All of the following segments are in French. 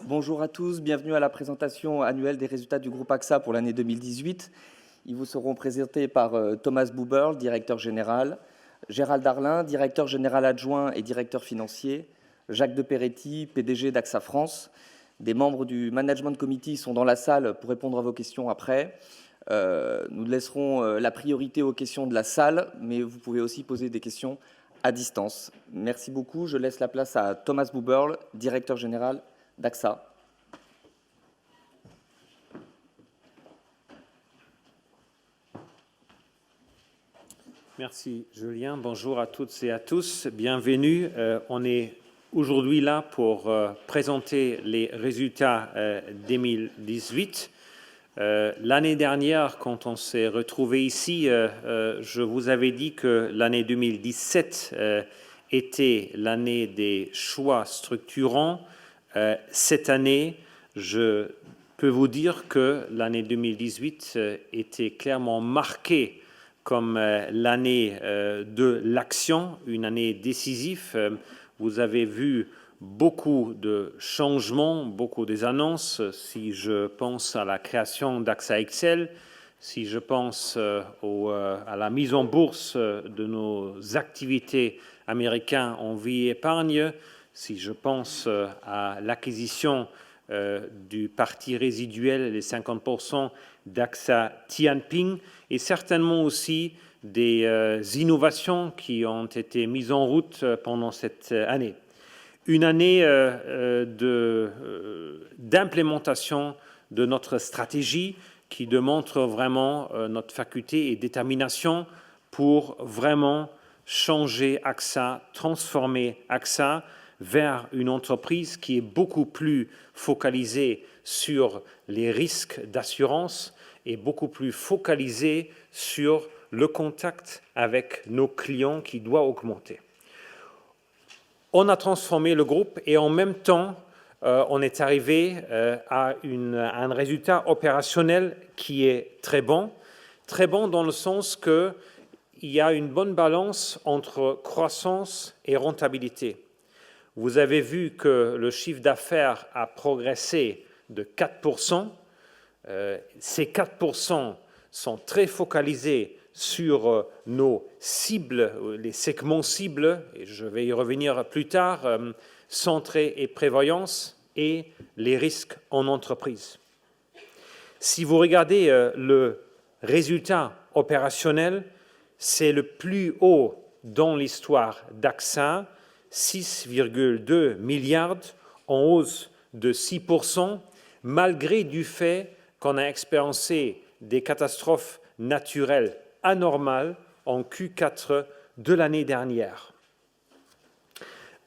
Bonjour à tous, bienvenue à la présentation annuelle des résultats du groupe AXA pour l'année 2018. Ils vous seront présentés par Thomas Buberl, directeur général, Gérald Darlin, directeur général adjoint et directeur financier, Jacques de Peretti, PDG d'AXA France. Des membres du Management Committee sont dans la salle pour répondre à vos questions après. Nous laisserons la priorité aux questions de la salle, mais vous pouvez aussi poser des questions à distance. Merci beaucoup. Je laisse la place à Thomas Buberl, directeur général d'AXA. Merci Julien, bonjour à toutes et à tous, bienvenue. On est aujourd'hui là pour présenter les résultats 2018. L'année dernière, quand on s'est retrouvé ici, je vous avais dit que l'année 2017 était l'année des choix structurants. Cette année, je peux vous dire que l'année 2018 était clairement marquée comme l'année de l'action, une année décisive. Vous avez vu beaucoup de changements, beaucoup des annonces. Si je pense à la création d'AXA XL, si je pense à la mise en bourse de nos activités américaines en vie épargne, si je pense à l'acquisition du parti résiduel, les 50% d'AXA Tianping, et certainement aussi des innovations qui ont été mises en route pendant cette année. Une année d'implémentation de notre stratégie qui démontre vraiment notre faculté et détermination pour vraiment changer AXA, transformer AXA vers une entreprise qui est beaucoup plus focalisée sur les risques d'assurance et beaucoup plus focalisée sur le contact avec nos clients qui doit augmenter. On a transformé le groupe et en même temps, on est arrivé à un résultat opérationnel qui est très bon dans le sens qu'il y a une bonne balance entre croissance et rentabilité. Vous avez vu que le chiffre d'affaires a progressé de 4%. Ces 4% sont très focalisés sur nos cibles, les segments cibles, et je vais y revenir plus tard, santé et prévoyance et les risques en entreprise. Si vous regardez le résultat opérationnel, c'est le plus haut dans l'histoire d'AXA, 6,2 milliards en hausse de 6%, malgré du fait qu'on a expériencé des catastrophes naturelles anormales en Q4 de l'année dernière.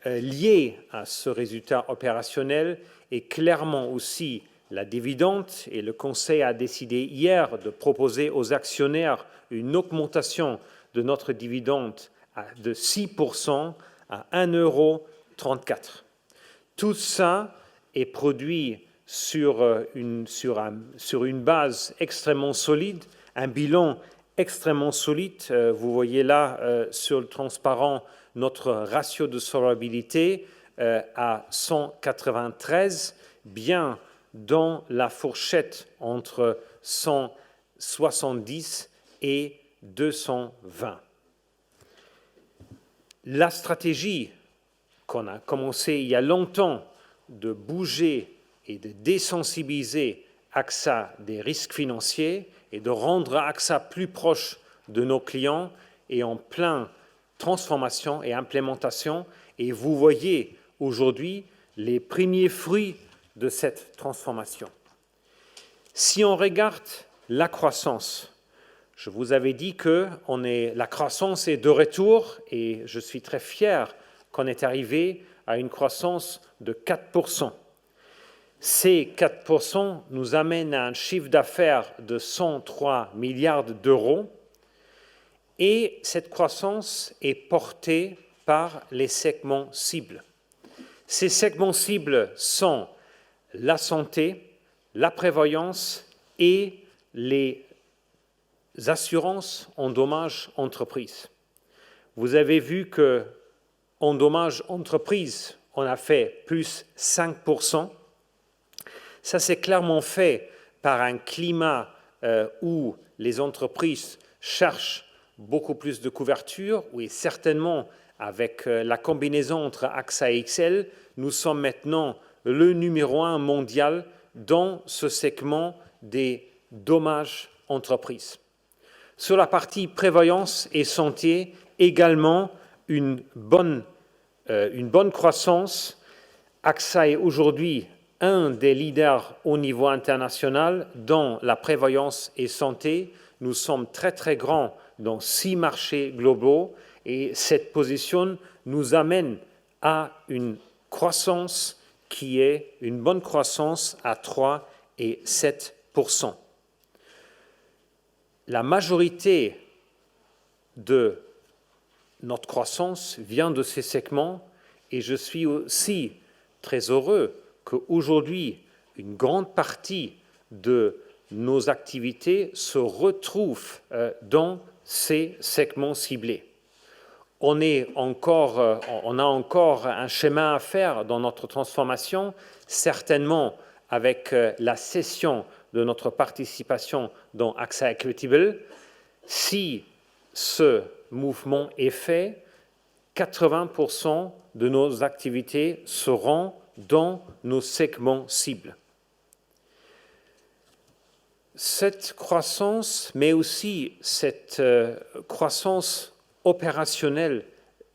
Lié à ce résultat opérationnel est clairement aussi la dividende, et le Conseil a décidé hier de proposer aux actionnaires une augmentation de notre dividende de 6% à 1,34 €. Tout ça est produit sur une base extrêmement solide, un bilan extrêmement solide. Vous voyez là sur le transparent notre ratio de solvabilité à 193, bien dans la fourchette entre 170 et 220. La stratégie qu'on a commencé il y a longtemps de bouger et de désensibiliser AXA des risques financiers et de rendre AXA plus proche de nos clients est en pleine transformation et implémentation. Et vous voyez aujourd'hui les premiers fruits de cette transformation. Si on regarde la croissance, je vous avais dit que la croissance est de retour et je suis très fier qu'on est arrivé à une croissance de 4%. Ces 4% nous amènent à un chiffre d'affaires de 103 milliards d'euros et cette croissance est portée par les segments cibles. Ces segments cibles sont la santé, la prévoyance et les assurances en dommages entreprises. Vous avez vu qu'en dommages entreprises, on a fait plus 5%. Ça, c'est clairement fait par un climat où les entreprises cherchent beaucoup plus de couverture, et certainement avec la combinaison entre AXA et XL, nous sommes maintenant le numéro 1 mondial dans ce segment des dommages entreprises. Sur la partie prévoyance et santé, également une bonne croissance. AXA est aujourd'hui un des leaders au niveau international dans la prévoyance et santé. Nous sommes très très grands dans 6 marchés globaux et cette position nous amène à une croissance qui est une bonne croissance à 3 et 7%. La majorité de notre croissance vient de ces segments et je suis aussi très heureux qu'aujourd'hui, une grande partie de nos activités se retrouvent dans ces segments ciblés. On a encore un chemin à faire dans notre transformation, certainement avec la cession de notre participation dans AXA Equitable. Si ce mouvement est fait, 80% de nos activités seront dans nos segments cibles. Cette croissance, mais aussi cette croissance opérationnelle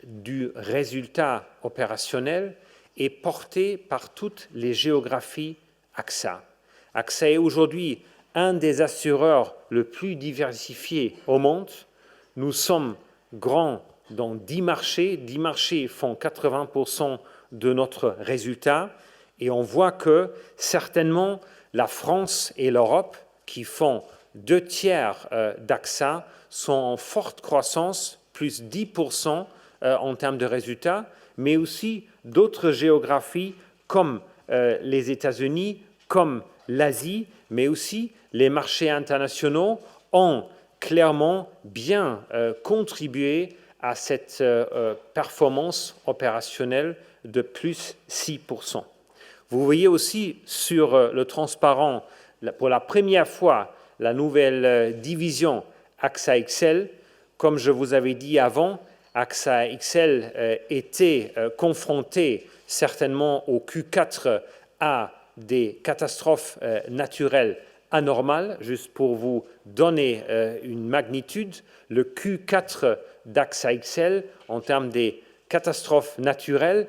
du résultat opérationnel est portée par toutes les géographies AXA. AXA est aujourd'hui un des assureurs le plus diversifiés au monde. Nous sommes grands dans 10 marchés. 10 marchés font 80% de notre résultat. Et on voit que certainement la France et l'Europe, qui font 2/3 d'AXA, sont en forte croissance, plus 10% en termes de résultats, mais aussi d'autres géographies comme les États-Unis, comme l'Asie, mais aussi les marchés internationaux ont clairement bien contribué à cette performance opérationnelle de plus 6%. Vous voyez aussi sur le transparent, pour la première fois, la nouvelle division AXA XL. Comme je vous avais dit avant, AXA XL était confronté certainement au Q4 à des catastrophes naturelles anormales. Juste pour vous donner une magnitude, le Q4 d'AXA XL en termes des catastrophes naturelles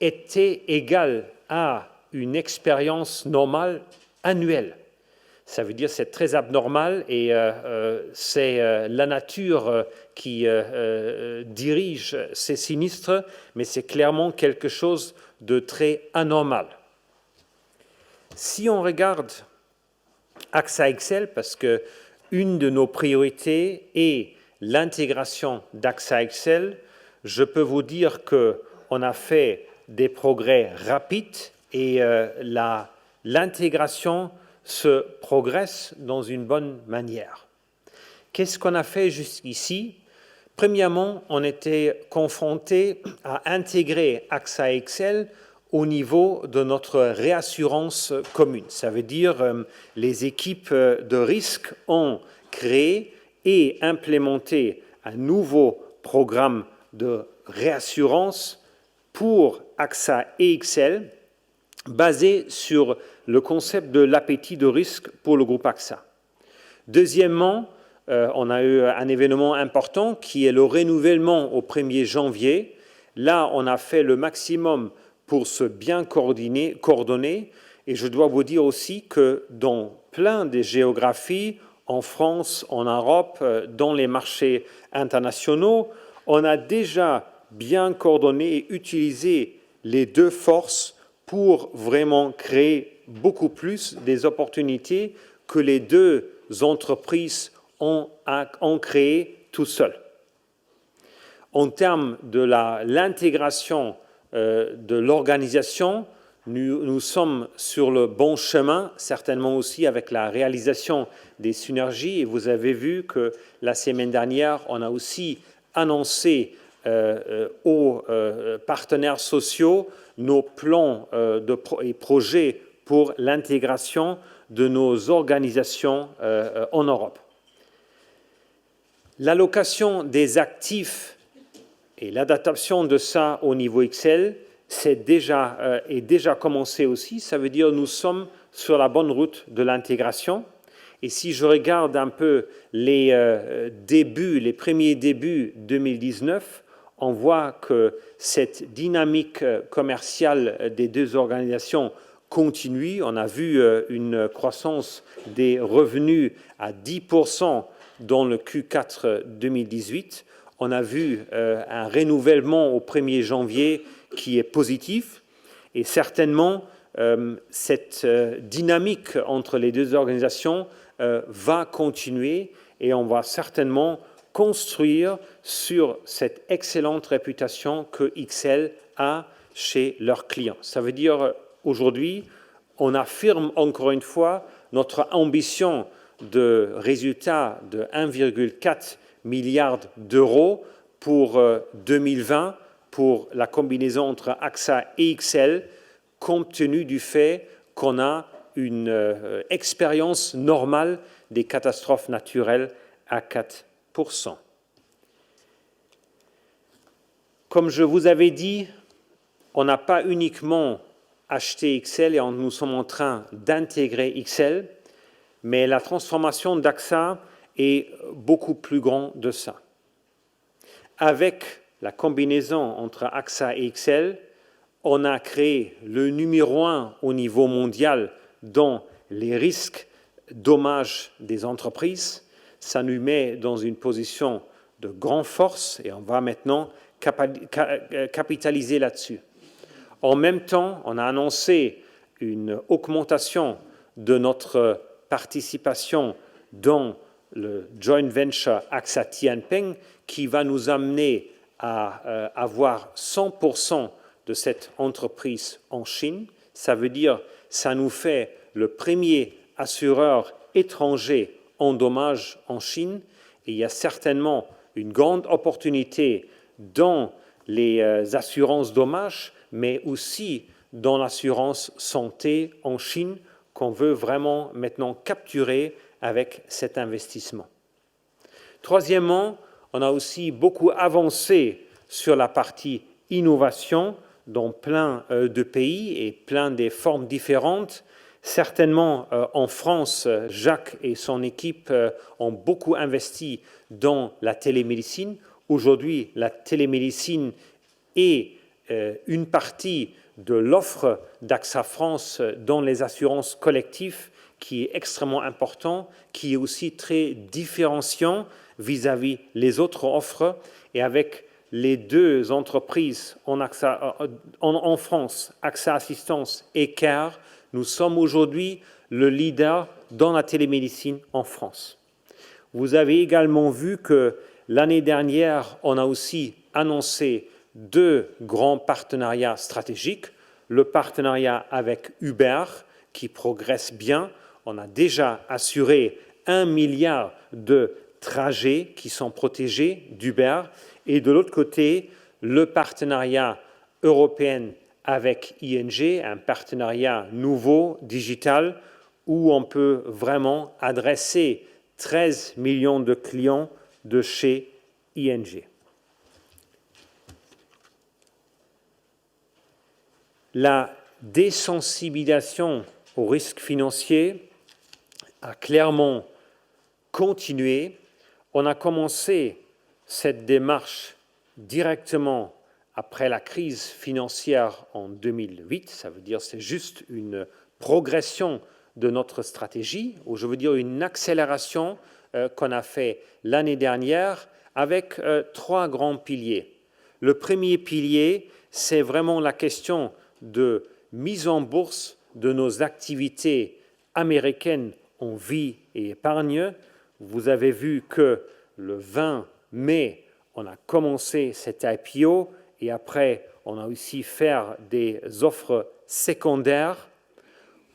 était égal à une expérience normale annuelle. Ça veut dire que c'est très abnormal et c'est la nature qui dirige ces sinistres, mais c'est clairement quelque chose de très anormal. Si on regarde AXA XL, parce qu'une de nos priorités est l'intégration d'AXA XL, je peux vous dire qu'on a fait des progrès rapides et l'intégration se progresse dans une bonne manière. Qu'est-ce qu'on a fait jusqu'ici? Premièrement, on était confronté à intégrer AXA XL au niveau de notre réassurance commune. Ça veut dire les équipes de risque ont créé et implémenté un nouveau programme de réassurance pour AXA et XL basé sur le concept de l'appétit de risque pour le groupe AXA. Deuxièmement, on a eu un événement important qui est le renouvellement au 1er janvier. Là, on a fait le maximum pour se bien coordonner. Et je dois vous dire aussi que dans plein de géographies, en France, en Europe, dans les marchés internationaux, on a déjà bien coordonné et utilisé les deux forces pour vraiment créer beaucoup plus des opportunités que les deux entreprises ont créé tout seuls. En termes de l'intégration de l'organisation, nous sommes sur le bon chemin, certainement aussi avec la réalisation des synergies. Et vous avez vu que la semaine dernière, on a aussi annoncé aux partenaires sociaux nos plans et projets pour l'intégration de nos organisations en Europe. L'allocation des actifs et l'adaptation de ça au niveau XL est déjà commencé aussi. Ça veut dire que nous sommes sur la bonne route de l'intégration. Et si je regarde un peu les premiers débuts 2019, on voit que cette dynamique commerciale des deux organisations continue. On a vu une croissance des revenus à 10% dans le Q4 2018. On a vu un renouvellement au 1er janvier qui est positif. Et certainement, cette dynamique entre les deux organisations va continuer et on va certainement construire sur cette excellente réputation que XL a chez leurs clients. Ça veut dire aujourd'hui, on affirme encore une fois notre ambition de résultat de 1,4 milliard d'euros pour 2020 pour la combinaison entre AXA et XL, compte tenu du fait qu'on a une expérience normale des catastrophes naturelles à 4%. Comme je vous avais dit, on n'a pas uniquement acheté XL et nous sommes en train d'intégrer XL, mais la transformation d'AXA est beaucoup plus grande de ça. Avec la combinaison entre AXA et XL, on a créé le numéro 1 au niveau mondial dans les risques dommages des entreprises. Ça nous met dans une position de grande force et on va maintenant capitaliser là-dessus. En même temps, on a annoncé une augmentation de notre participation dans le joint venture AXA Tianping qui va nous amener à avoir 100% de cette entreprise en Chine. Ça veut dire ça nous fait le premier assureur étranger en dommages en Chine. Et il y a certainement une grande opportunité dans les assurances dommages, mais aussi dans l'assurance santé en Chine qu'on veut vraiment maintenant capturer avec cet investissement. Troisièmement, on a aussi beaucoup avancé sur la partie innovation dans plein de pays et plein des formes différentes. Certainement, en France, Jacques et son équipe ont beaucoup investi dans la télémédecine. Aujourd'hui, la télémédecine est une partie de l'offre d'AXA France dans les assurances collectives qui est extrêmement important, qui est aussi très différenciant vis-à-vis les autres offres. Et avec les deux entreprises en France, AXA Assistance et CARE, nous sommes aujourd'hui le leader dans la télémédecine en France. Vous avez également vu que l'année dernière, on a aussi annoncé 2 grands partenariats stratégiques. Le partenariat avec Uber, qui progresse bien. On a déjà assuré 1 milliard de trajets qui sont protégés d'Uber. Et de l'autre côté, le partenariat européen avec ING, un partenariat nouveau, digital, où on peut vraiment adresser 13 millions de clients de chez ING. La désensibilisation au risque financier a clairement continué. On a commencé cette démarche directement après la crise financière en 2008. Ça veut dire que c'est juste une progression de notre stratégie, ou je veux dire une accélération qu'on a fait l'année dernière avec 3 grands piliers. Le premier pilier, c'est vraiment la question de mise en bourse de nos activités américaines en vie et épargne. Vous avez vu que le 20 mai, on a commencé cet IPO et après, on a aussi fait des offres secondaires.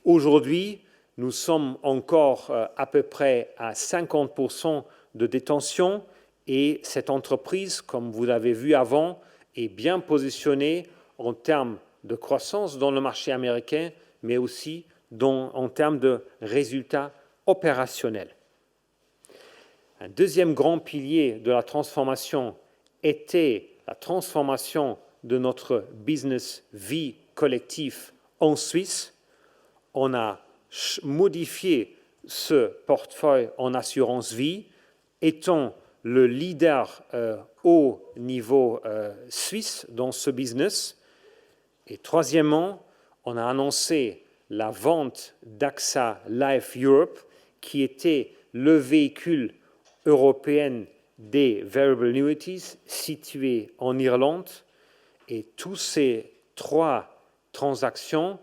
Aujourd'hui, nous sommes encore à peu près à 50% de détention et cette entreprise, comme vous l'avez vu avant, est bien positionnée en termes de croissance dans le marché américain, mais aussi en termes de résultats opérationnels. Un deuxième grand pilier de la transformation était la transformation de notre business vie collectif en Suisse. On a modifié ce portefeuille en assurance vie, étant le leader au niveau suisse dans ce business. Et troisièmement, on a annoncé la vente d'AXA Life Europe, qui était le véhicule européen des variable annuities situé en Irlande. Et tous ces trois transactions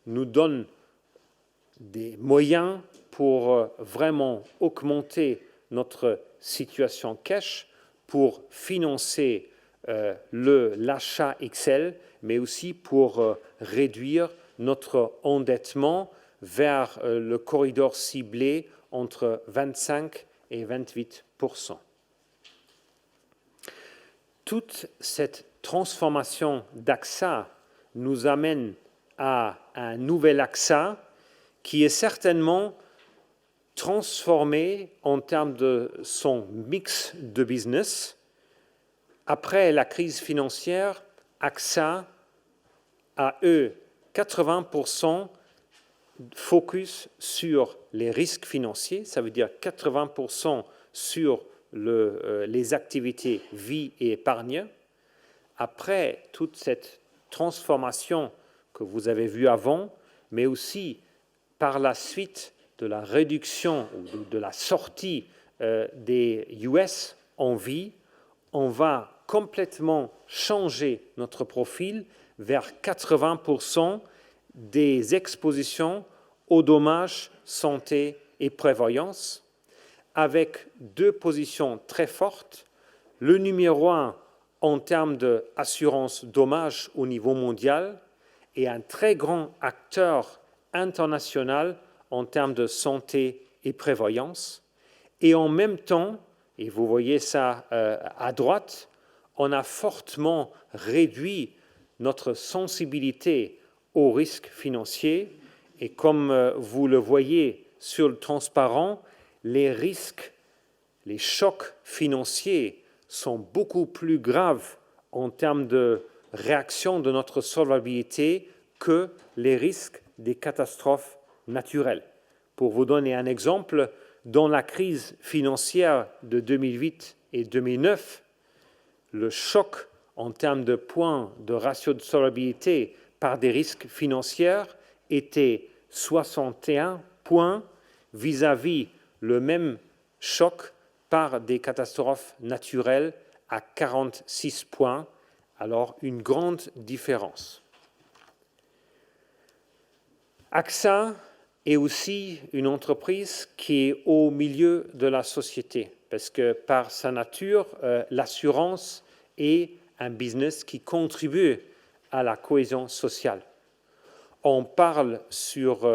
nous donnent des moyens pour vraiment augmenter notre situation cash, pour financer l'achat XL, mais aussi pour réduire notre endettement vers le corridor ciblé entre 25 et 28%. Toute cette transformation d'AXA nous amène à un nouvel AXA qui est certainement transformé en termes de son mix de business. Après la crise financière, AXA a eu 80% focus sur les risques financiers, ça veut dire 80% sur les activités vie et épargne. Après toute cette transformation que vous avez vue avant, mais aussi par la suite de la réduction ou de la sortie des US en vie, on va complètement changer notre profil vers 80% des expositions aux dommages santé et prévoyance, avec deux positions très fortes. Le numéro 1 en termes d'assurance dommages au niveau mondial et un très grand acteur international en termes de santé et prévoyance. Et en même temps, et vous voyez ça à droite, on a fortement réduit notre sensibilité aux risques financiers. Et comme vous le voyez sur le transparent, les risques, les chocs financiers sont beaucoup plus graves en termes de réaction de notre solvabilité que les risques des catastrophes naturelles. Pour vous donner un exemple, dans la crise financière de 2008 et 2009, le choc en termes de points de ratio de solvabilité par des risques financiers était 61 points vis-à-vis le même choc par des catastrophes naturelles à 46 points. Alors, une grande différence. AXA est aussi une entreprise qui est au milieu de la société, parce que par sa nature, l'assurance est un business qui contribue à la cohésion sociale. On parle sur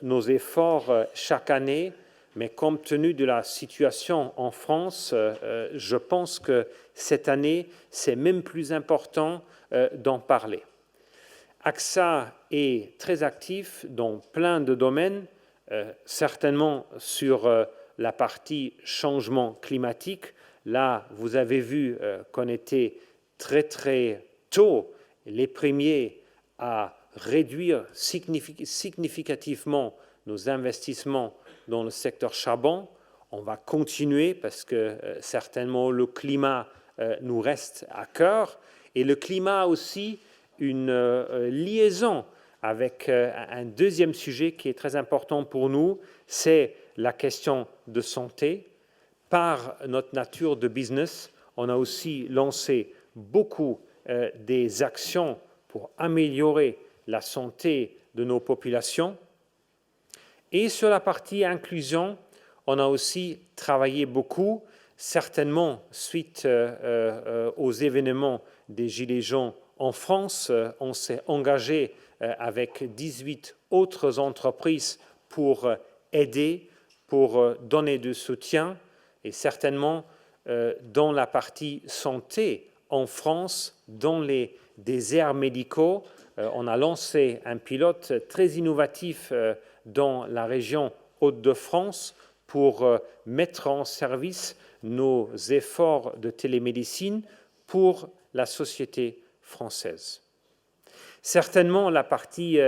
nos efforts chaque année, mais compte tenu de la situation en France, je pense que cette année, c'est même plus important d'en parler. AXA est très actif dans plein de domaines, certainement sur la partie changement climatique. Là, vous avez vu qu'on était très très tôt les premiers à réduire significativement nos investissements dans le secteur charbon. On va continuer parce que certainement le climat nous reste à cœur. Et le climat a aussi une liaison avec un deuxième sujet qui est très important pour nous, c'est la question de santé. Par notre nature de business, on a aussi lancé beaucoup des actions pour améliorer la santé de nos populations. Et sur la partie inclusion, on a aussi travaillé beaucoup, certainement suite aux événements des Gilets jaunes en France. On s'est engagé avec 18 autres entreprises pour aider, pour donner du soutien. Et certainement, dans la partie santé en France, dans les déserts médicaux, on a lancé un pilote très innovatif dans la région Hauts-de-France pour mettre en service nos efforts de télémédecine pour la société française. Certainement, la partie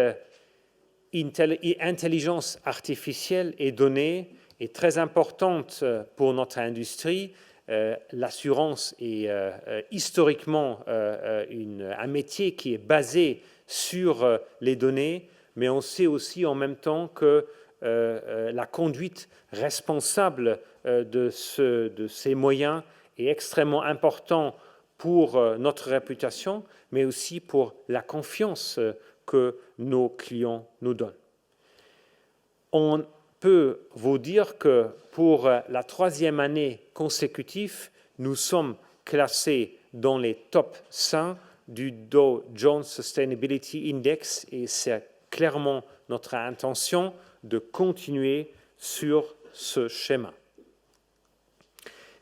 intelligence artificielle et données est très importante pour notre industrie. L'assurance est historiquement un métier qui est basé sur les données, mais on sait aussi en même temps que la conduite responsable de ces moyens est extrêmement importante pour notre réputation, mais aussi pour la confiance que nos clients nous donnent. On peut vous dire que pour la 3e année consécutive, nous sommes classés dans les top 5 du Dow Jones Sustainability Index et c'est clairement notre intention de continuer sur ce schéma.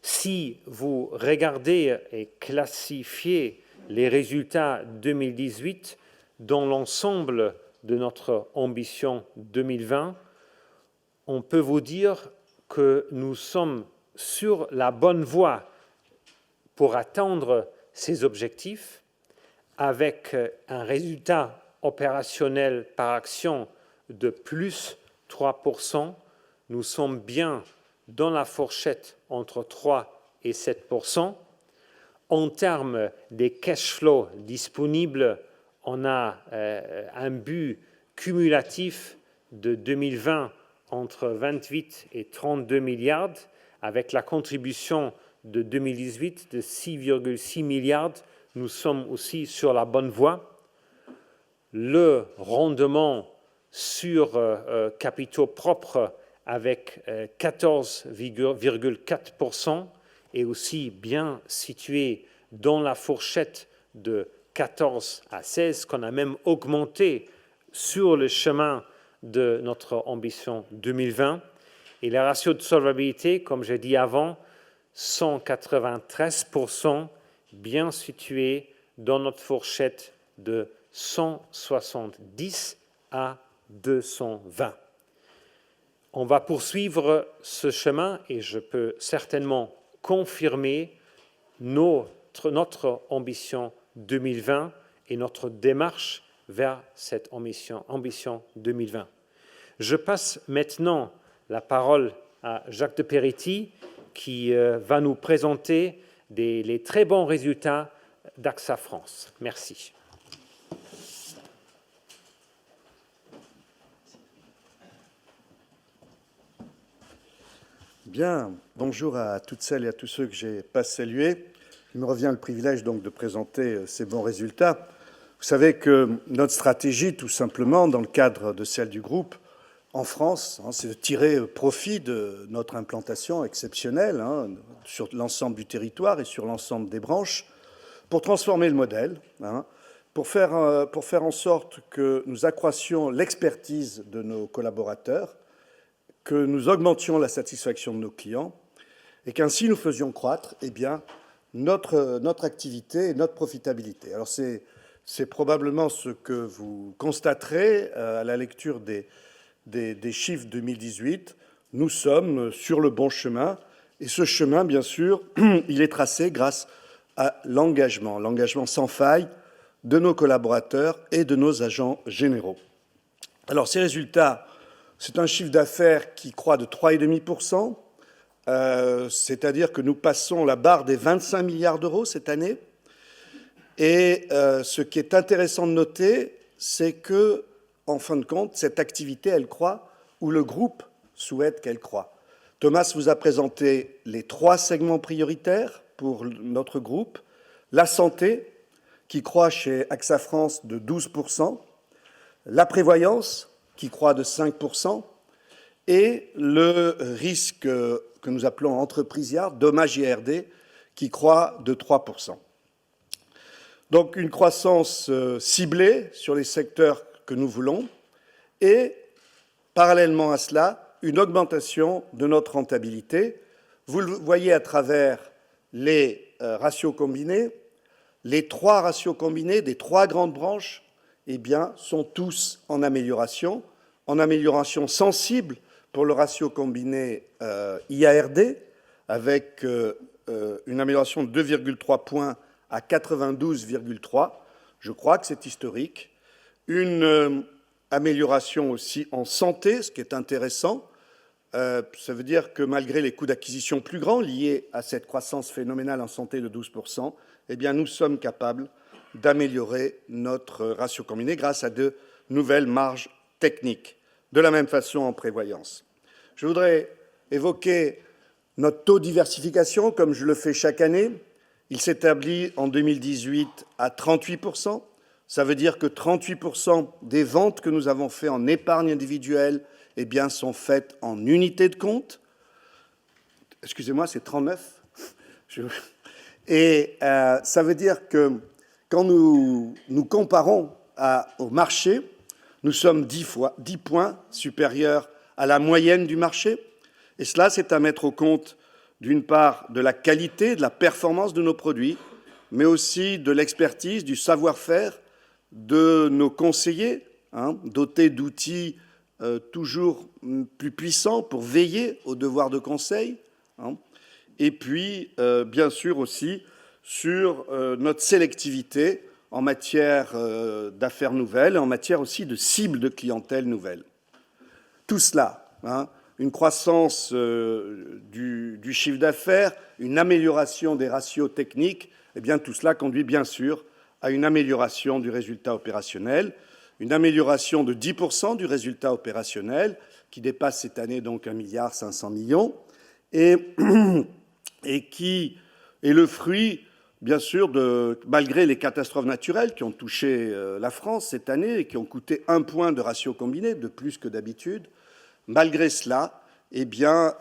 Si vous regardez et classifiez les résultats 2018 dans l'ensemble de notre ambition 2020, on peut vous dire que nous sommes sur la bonne voie pour atteindre ces objectifs avec un résultat opérationnel par action de plus 3%. Nous sommes bien dans la fourchette entre 3 et 7%. En termes des cash flows disponibles, on a un but cumulatif de 2020 entre 28 et 32 milliards, avec la contribution de 2018 de 6,6 milliards. Nous sommes aussi sur la bonne voie. Le rendement sur capitaux propres avec 14,4% est aussi bien situé dans la fourchette de 14 à 16, qu'on a même augmenté sur le chemin de notre ambition 2020. Et les ratios de solvabilité, comme j'ai dit avant, 193%, bien situés dans notre fourchette de 170 à 220. On va poursuivre ce chemin et je peux certainement confirmer notre ambition 2020 et notre démarche vers cette ambition 2020. Je passe maintenant la parole à Jacques de Peretti qui va nous présenter les très bons résultats d'AXA France. Merci. Bien, bonjour à toutes celles et à tous ceux que je n'ai pas salués. Il me revient le privilège donc de présenter ces bons résultats. Vous savez que notre stratégie, tout simplement, dans le cadre de celle du groupe, en France, c'est de tirer profit de notre implantation exceptionnelle sur l'ensemble du territoire et sur l'ensemble des branches, pour transformer le modèle, pour faire en sorte que nous accroissions l'expertise de nos collaborateurs, que nous augmentions la satisfaction de nos clients et qu'ainsi nous faisions croître notre activité et notre profitabilité. Alors c'est probablement ce que vous constaterez à la lecture des chiffres 2018. Nous sommes sur le bon chemin et ce chemin, bien sûr, il est tracé grâce à l'engagement sans faille de nos collaborateurs et de nos agents généraux. Alors ces résultats, c'est un chiffre d'affaires qui croît de 3,5%, c'est-à-dire que nous passons la barre des 25 milliards d'euros cette année. Et ce qui est intéressant de noter, c'est que, en fin de compte, cette activité, elle croît où le groupe souhaite qu'elle croît. Thomas vous a présenté les 3 segments prioritaires pour notre groupe. La santé, qui croît chez AXA France de 12%, la prévoyance, qui croît de 5%, et le risque que nous appelons entreprise yard, dommages IRD, qui croît de 3%. Donc une croissance ciblée sur les secteurs que nous voulons, et parallèlement à cela, une augmentation de notre rentabilité. Vous le voyez à travers les ratios combinés. Les 3 ratios combinés des 3 grandes branches sont tous en amélioration en amélioration sensible pour le ratio combiné IARD, avec une amélioration de 2,3 points à 92,3. Je crois que c'est historique. Une amélioration aussi en santé, ce qui est intéressant. Ça veut dire que malgré les coûts d'acquisition plus grands liés à cette croissance phénoménale en santé de 12%, eh bien, nous sommes capables d'améliorer notre ratio combiné grâce à de nouvelles marges techniques. De la même façon en prévoyance. Je voudrais évoquer notre taux de diversification, comme je le fais chaque année. Il s'établit en 2018 à 38%. Ça veut dire que 38% des ventes que nous avons faites en épargne individuelle eh bien, sont faites en unités de compte. Excusez-moi, c'est 39. Et ça veut dire que quand nous comparons au marché, nous sommes 10 points supérieurs à la moyenne du marché. Et cela, c'est à mettre au compte, d'une part, de la qualité, de la performance de nos produits, mais aussi de l'expertise, du savoir-faire de nos conseillers, dotés d'outils toujours plus puissants pour veiller au devoir de conseil. Et puis, bien sûr aussi, sur notre sélectivité en matière d'affaires nouvelles et en matière aussi de cibles de clientèle nouvelles. Tout cela, une croissance du chiffre d'affaires, une amélioration des ratios techniques, eh bien, tout cela conduit bien sûr à une amélioration du résultat opérationnel, une amélioration de 10% du résultat opérationnel, qui dépasse cette année donc 1,5 milliard, et qui est le fruit, bien sûr, malgré les catastrophes naturelles qui ont touché la France cette année et qui ont coûté 1 point de ratio combiné, de plus que d'habitude, malgré cela, eh bien,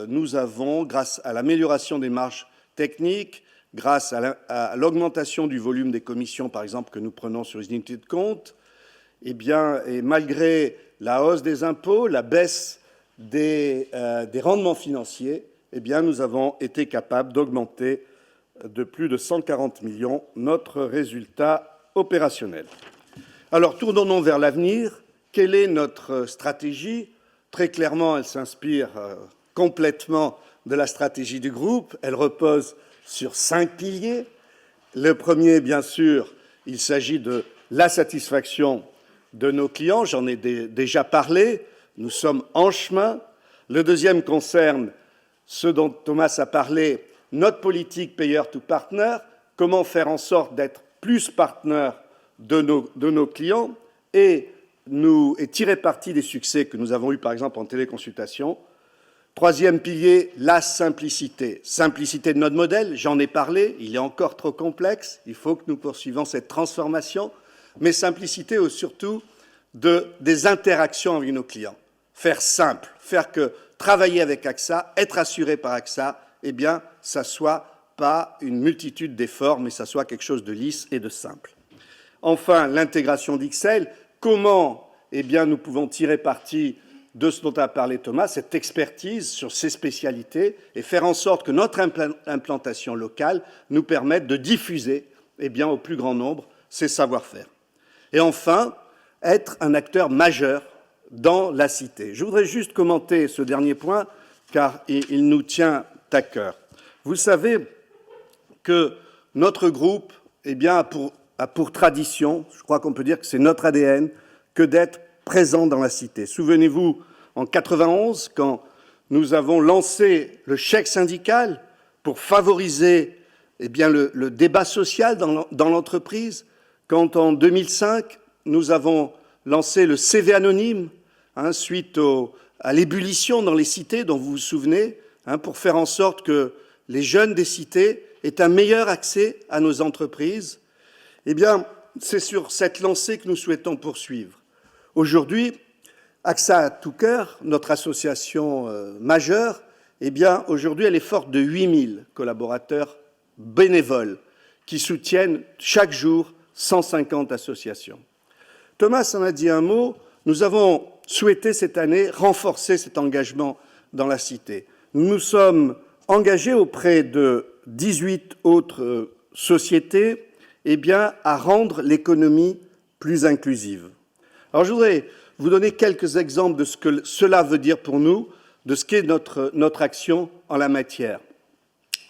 nous avons, grâce à l'amélioration des marges techniques, grâce à l'augmentation du volume des commissions, par exemple, que nous prenons sur les unités de compte, eh bien, et malgré la hausse des impôts, la baisse des rendements financiers, eh bien, nous avons été capables d'augmenter de plus de 140 millions notre résultat opérationnel. Alors, tournons-nous vers l'avenir. Quelle est notre stratégie ? Très clairement, elle s'inspire complètement de la stratégie du groupe. Elle repose sur 5 piliers. Le premier, bien sûr, il s'agit de la satisfaction de nos clients. J'en ai déjà parlé. Nous sommes en chemin. Le deuxième concerne ce dont Thomas a parlé, notre politique payer to partner, comment faire en sorte d'être plus partenaire de nos clients et tirer parti des succès que nous avons eus, par exemple, en téléconsultation. Troisième pilier, la simplicité. Simplicité de notre modèle, j'en ai parlé, il est encore trop complexe, il faut que nous poursuivions cette transformation, mais simplicité surtout des interactions avec nos clients. Faire simple, faire que travailler avec AXA, être assuré par AXA, eh bien, ça soit pas une multitude d'efforts, mais ça soit quelque chose de lisse et de simple. Enfin, l'intégration d'XL. Comment, eh bien, nous pouvons tirer parti de ce dont a parlé Thomas, cette expertise sur ces spécialités, et faire en sorte que notre implantation locale nous permette de diffuser, eh bien, au plus grand nombre ces savoir-faire. Et enfin, être un acteur majeur dans la cité. Je voudrais juste commenter ce dernier point, car il nous tient à cœur. Vous savez que notre groupe, eh bien, a pour tradition, je crois qu'on peut dire que c'est notre ADN, que d'être présent dans la cité. Souvenez-vous, en 91, quand nous avons lancé le chèque syndical pour favoriser, eh bien, le débat social dans l'entreprise, quand en 2005, nous avons lancé le CV anonyme, suite à l'ébullition dans les cités dont vous vous souvenez, pour faire en sorte que les jeunes des cités aient un meilleur accès à nos entreprises, eh bien, c'est sur cette lancée que nous souhaitons poursuivre. Aujourd'hui, AXA à tout cœur, notre association majeure, eh bien, aujourd'hui, elle est forte de 8000 collaborateurs bénévoles qui soutiennent chaque jour 150 associations. Thomas en a dit un mot, nous avons souhaité cette année renforcer cet engagement dans la cité. Nous nous sommes engagés auprès de 18 autres sociétés eh bien, à rendre l'économie plus inclusive. Alors je voudrais vous donner quelques exemples de ce que cela veut dire pour nous, de ce qu'est notre action en la matière.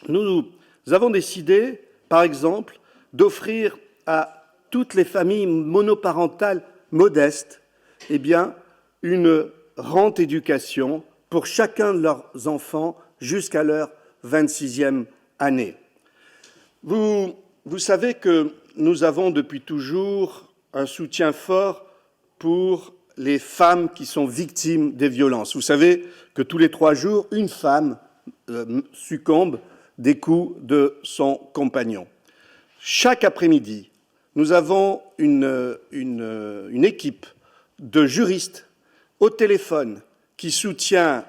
Nous avons décidé, par exemple, d'offrir à toutes les familles monoparentales modestes eh bien, une rente éducation pour chacun de leurs enfants jusqu'à leur 26e année. Vous savez que nous avons depuis toujours un soutien fort pour les femmes qui sont victimes des violences. Vous savez que tous les 3 jours, une femme succombe des coups de son compagnon. Chaque après-midi, nous avons une équipe de juristes au téléphone qui soutient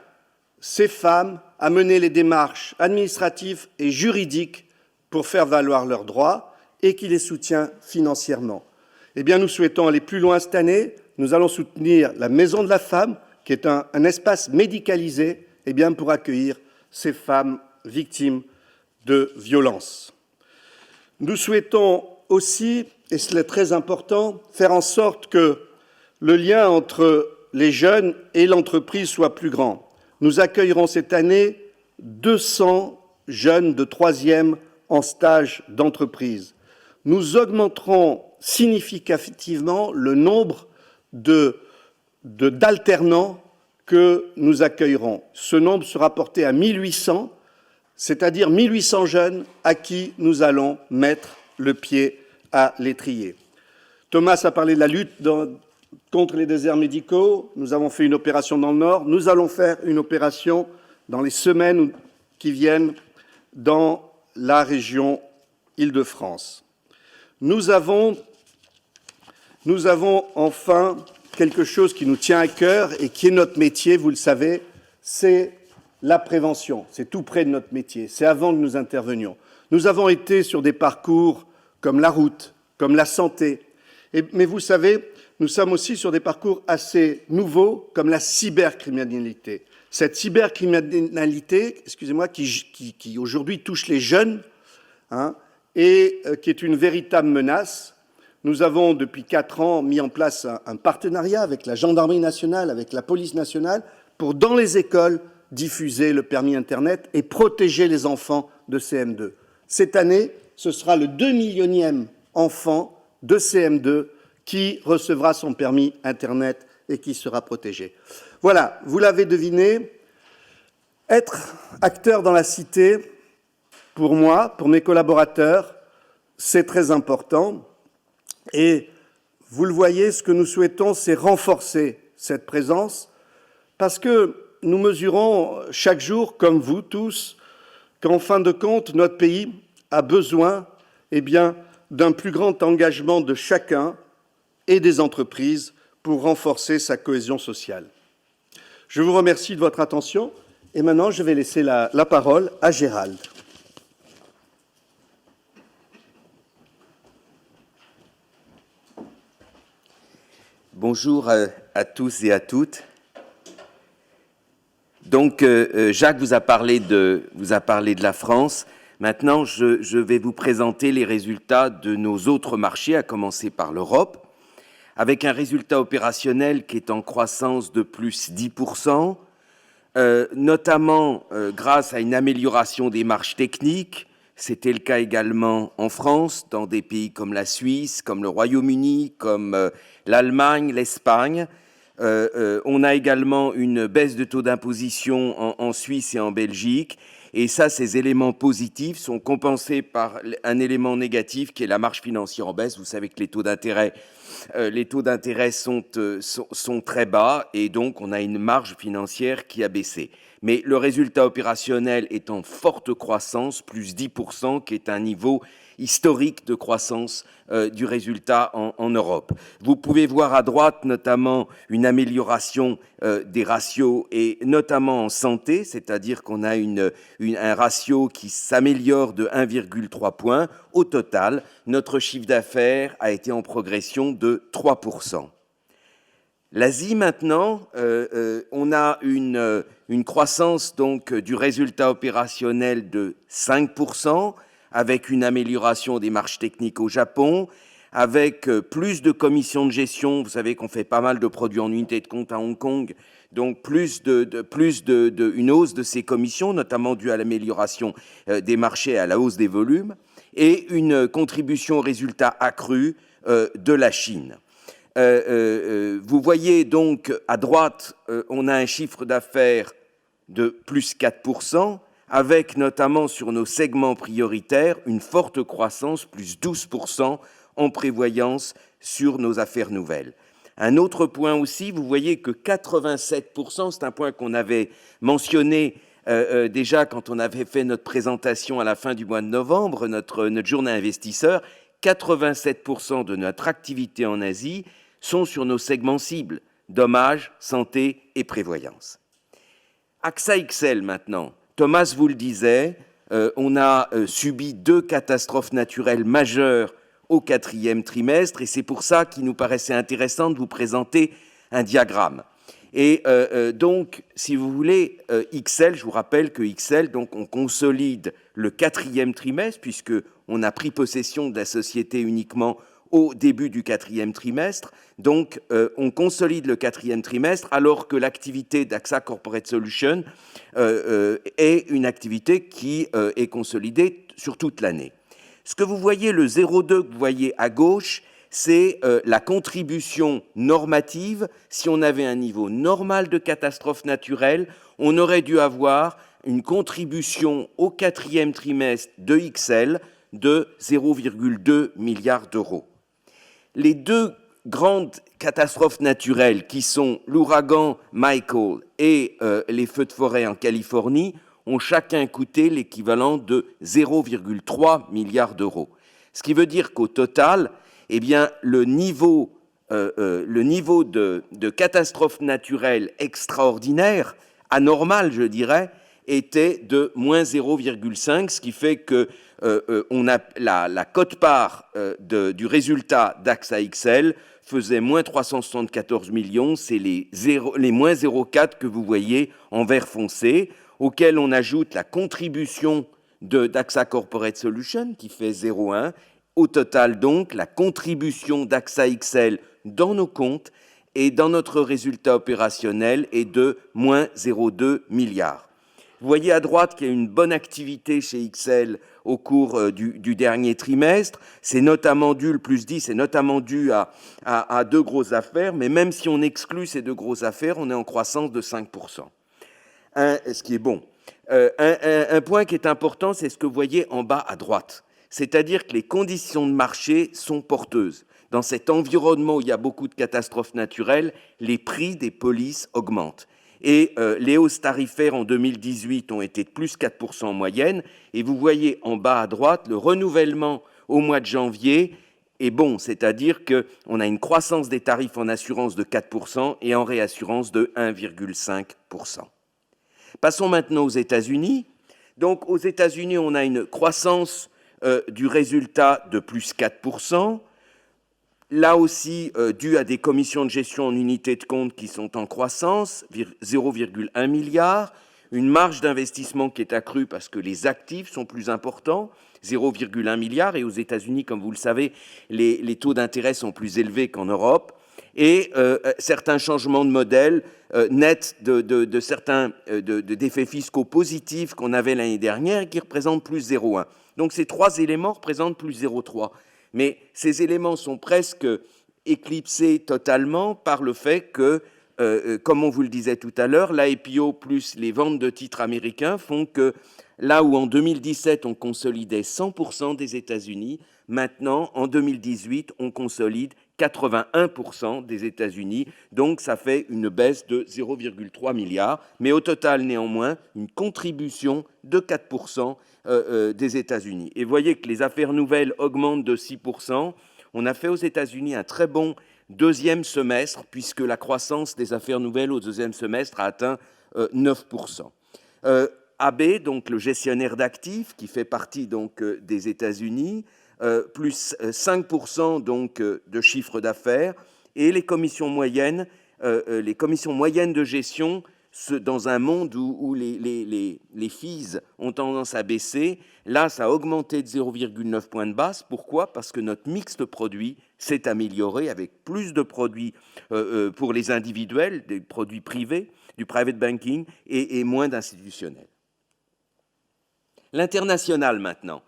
ces femmes à mener les démarches administratives et juridiques pour faire valoir leurs droits et qui les soutient financièrement. Eh bien, nous souhaitons aller plus loin cette année. Nous allons soutenir la Maison de la Femme, qui est un espace médicalisé eh bien, pour accueillir ces femmes victimes de violences. Nous souhaitons aussi, et c'est très important, faire en sorte que le lien entre les jeunes et l'entreprise soit plus grand. Nous accueillerons cette année 200 jeunes de 3e en stage d'entreprise. Nous augmenterons significativement le nombre d'alternants que nous accueillerons. Ce nombre sera porté à 1800, c'est-à-dire 1800 jeunes à qui nous allons mettre le pied à l'étrier. Thomas a parlé de la lutte contre les déserts médicaux. Nous avons fait une opération dans le Nord. Nous allons faire une opération dans les semaines qui viennent dans la région Île-de-France. Nous avons enfin quelque chose qui nous tient à cœur et qui est notre métier, vous le savez, c'est la prévention. C'est tout près de notre métier. C'est avant que nous intervenions. Nous avons été sur des parcours comme la route, comme la santé. Mais vous savez, nous sommes aussi sur des parcours assez nouveaux, comme la cybercriminalité. Cette cybercriminalité, excusez-moi, qui aujourd'hui touche les jeunes, et qui est une véritable menace. Nous avons, depuis 4 ans, mis en place un partenariat avec la Gendarmerie nationale, avec la Police nationale, pour, dans les écoles, diffuser le permis Internet et protéger les enfants de CM2. Cette année, ce sera le 2 millionième enfant de CM2 qui recevra son permis Internet et qui sera protégé. Voilà, vous l'avez deviné, être acteur dans la cité, pour moi, pour mes collaborateurs, c'est très important. Et vous le voyez, ce que nous souhaitons, c'est renforcer cette présence, parce que nous mesurons chaque jour, comme vous tous, qu'en fin de compte, notre pays a besoin d'un plus grand engagement de chacun et des entreprises pour renforcer sa cohésion sociale. Je vous remercie de votre attention et maintenant je vais laisser la parole à Gérald. Bonjour à tous et à toutes. Donc, Jacques vous a parlé de la France. Maintenant, je vais vous présenter les résultats de nos autres marchés, à commencer par l'Europe, avec un résultat opérationnel qui est en croissance de plus 10%, notamment grâce à une amélioration des marges techniques. C'était le cas également en France, dans des pays comme la Suisse, comme le Royaume-Uni, comme l'Allemagne, l'Espagne. On a également une baisse de taux d'imposition en Suisse et en Belgique. Et ça, ces éléments positifs sont compensés par un élément négatif qui est la marge financière en baisse. Vous savez que les taux d'intérêt sont très bas et donc on a une marge financière qui a baissé. Mais le résultat opérationnel est en forte croissance, plus 10%, qui est un niveau historique de croissance du résultat en Europe. Vous pouvez voir à droite notamment une amélioration des ratios et notamment en santé, c'est-à-dire qu'on a un ratio qui s'améliore de 1,3 points. Au total, notre chiffre d'affaires a été en progression de 3%. L'Asie maintenant, on a une croissance donc du résultat opérationnel de 5%, avec une amélioration des marges techniques au Japon, avec plus de commissions de gestion. Vous savez qu'on fait pas mal de produits en unité de compte à Hong Kong, donc une hausse de ces commissions, notamment due à l'amélioration des marchés et à la hausse des volumes, et une contribution au résultat accru de la Chine. Vous voyez donc à droite, on a un chiffre d'affaires de plus 4%, avec notamment sur nos segments prioritaires une forte croissance, plus 12% en prévoyance sur nos affaires nouvelles. Un autre point aussi, vous voyez que 87%, c'est un point qu'on avait mentionné déjà quand on avait fait notre présentation à la fin du mois de novembre, notre journée investisseur, 87% de notre activité en Asie sont sur nos segments cibles, dommages, santé et prévoyance. AXA XL maintenant. Thomas vous le disait, on a subi 2 catastrophes naturelles majeures au 4e trimestre et c'est pour ça qu'il nous paraissait intéressant de vous présenter un diagramme. Et donc, si vous voulez, XL, je vous rappelle que XL, donc on consolide le 4e trimestre puisqu'on a pris possession de la société uniquement au début du 4e trimestre. Donc, on consolide le 4e trimestre alors que l'activité d'AXA Corporate Solutions est une activité qui est consolidée sur toute l'année. Ce que vous voyez, le 0,2 que vous voyez à gauche, c'est la contribution normative. Si on avait un niveau normal de catastrophe naturelle, on aurait dû avoir une contribution au 4e trimestre de XL de 0,2 milliards d'euros. Les 2 grandes catastrophes naturelles qui sont l'ouragan Michael et les feux de forêt en Californie ont chacun coûté l'équivalent de 0,3 milliards d'euros. Ce qui veut dire qu'au total, eh bien, le niveau de catastrophe naturelle extraordinaire, anormal je dirais, était de moins 0,5, ce qui fait que on a la quote-part du résultat d'AXA XL faisait moins 374 millions, c'est les moins 0,4 que vous voyez en vert foncé, auquel on ajoute la contribution d'AXA Corporate Solutions qui fait 0,1. Au total donc, la contribution d'AXA XL dans nos comptes et dans notre résultat opérationnel est de moins 0,2 milliards. Vous voyez à droite qu'il y a une bonne activité chez XL au cours du dernier trimestre. C'est notamment dû, le plus 10, c'est notamment dû à 2 grosses affaires, mais même si on exclut ces 2 grosses affaires, on est en croissance de 5%. Ce qui est bon. Un point qui est important, c'est ce que vous voyez en bas à droite. C'est-à-dire que les conditions de marché sont porteuses. Dans cet environnement où il y a beaucoup de catastrophes naturelles, les prix des polices augmentent. Et les hausses tarifaires en 2018 ont été de plus 4% en moyenne. Et vous voyez en bas à droite, le renouvellement au mois de janvier est bon, c'est-à-dire qu'on a une croissance des tarifs en assurance de 4% et en réassurance de 1,5%. Passons maintenant aux États-Unis. Donc aux États-Unis, on a une croissance du résultat de plus 4%. Là aussi, dû à des commissions de gestion en unité de compte qui sont en croissance, 0,1 milliard, une marge d'investissement qui est accrue parce que les actifs sont plus importants, 0,1 milliard, et aux États-Unis, comme vous le savez, les taux d'intérêt sont plus élevés qu'en Europe, et certains changements de modèle nets de certains d'effets fiscaux positifs qu'on avait l'année dernière et qui représentent plus 0,1. Donc ces 3 éléments représentent plus 0,3. Mais ces éléments sont presque éclipsés totalement par le fait que, comme on vous le disait tout à l'heure, l'IPO plus les ventes de titres américains font que là où en 2017 on consolidait 100% des États-Unis, maintenant en 2018 on consolide 81% des États-Unis. Donc ça fait une baisse de 0,3 milliard, mais au total néanmoins une contribution de 4% des États-Unis. Et vous voyez que les affaires nouvelles augmentent de 6%. On a fait aux États-Unis un très bon 2e semestre, puisque la croissance des affaires nouvelles au 2e semestre a atteint 9%. AB, donc le gestionnaire d'actifs, qui fait partie donc des États-Unis, plus 5% donc de chiffre d'affaires, et les commissions moyennes de gestion dans un monde où les fees ont tendance à baisser, là, ça a augmenté de 0,9 points de base. Pourquoi? Parce que notre mix de produits s'est amélioré avec plus de produits pour les individuels, des produits privés, du private banking et moins d'institutionnels. L'international maintenant.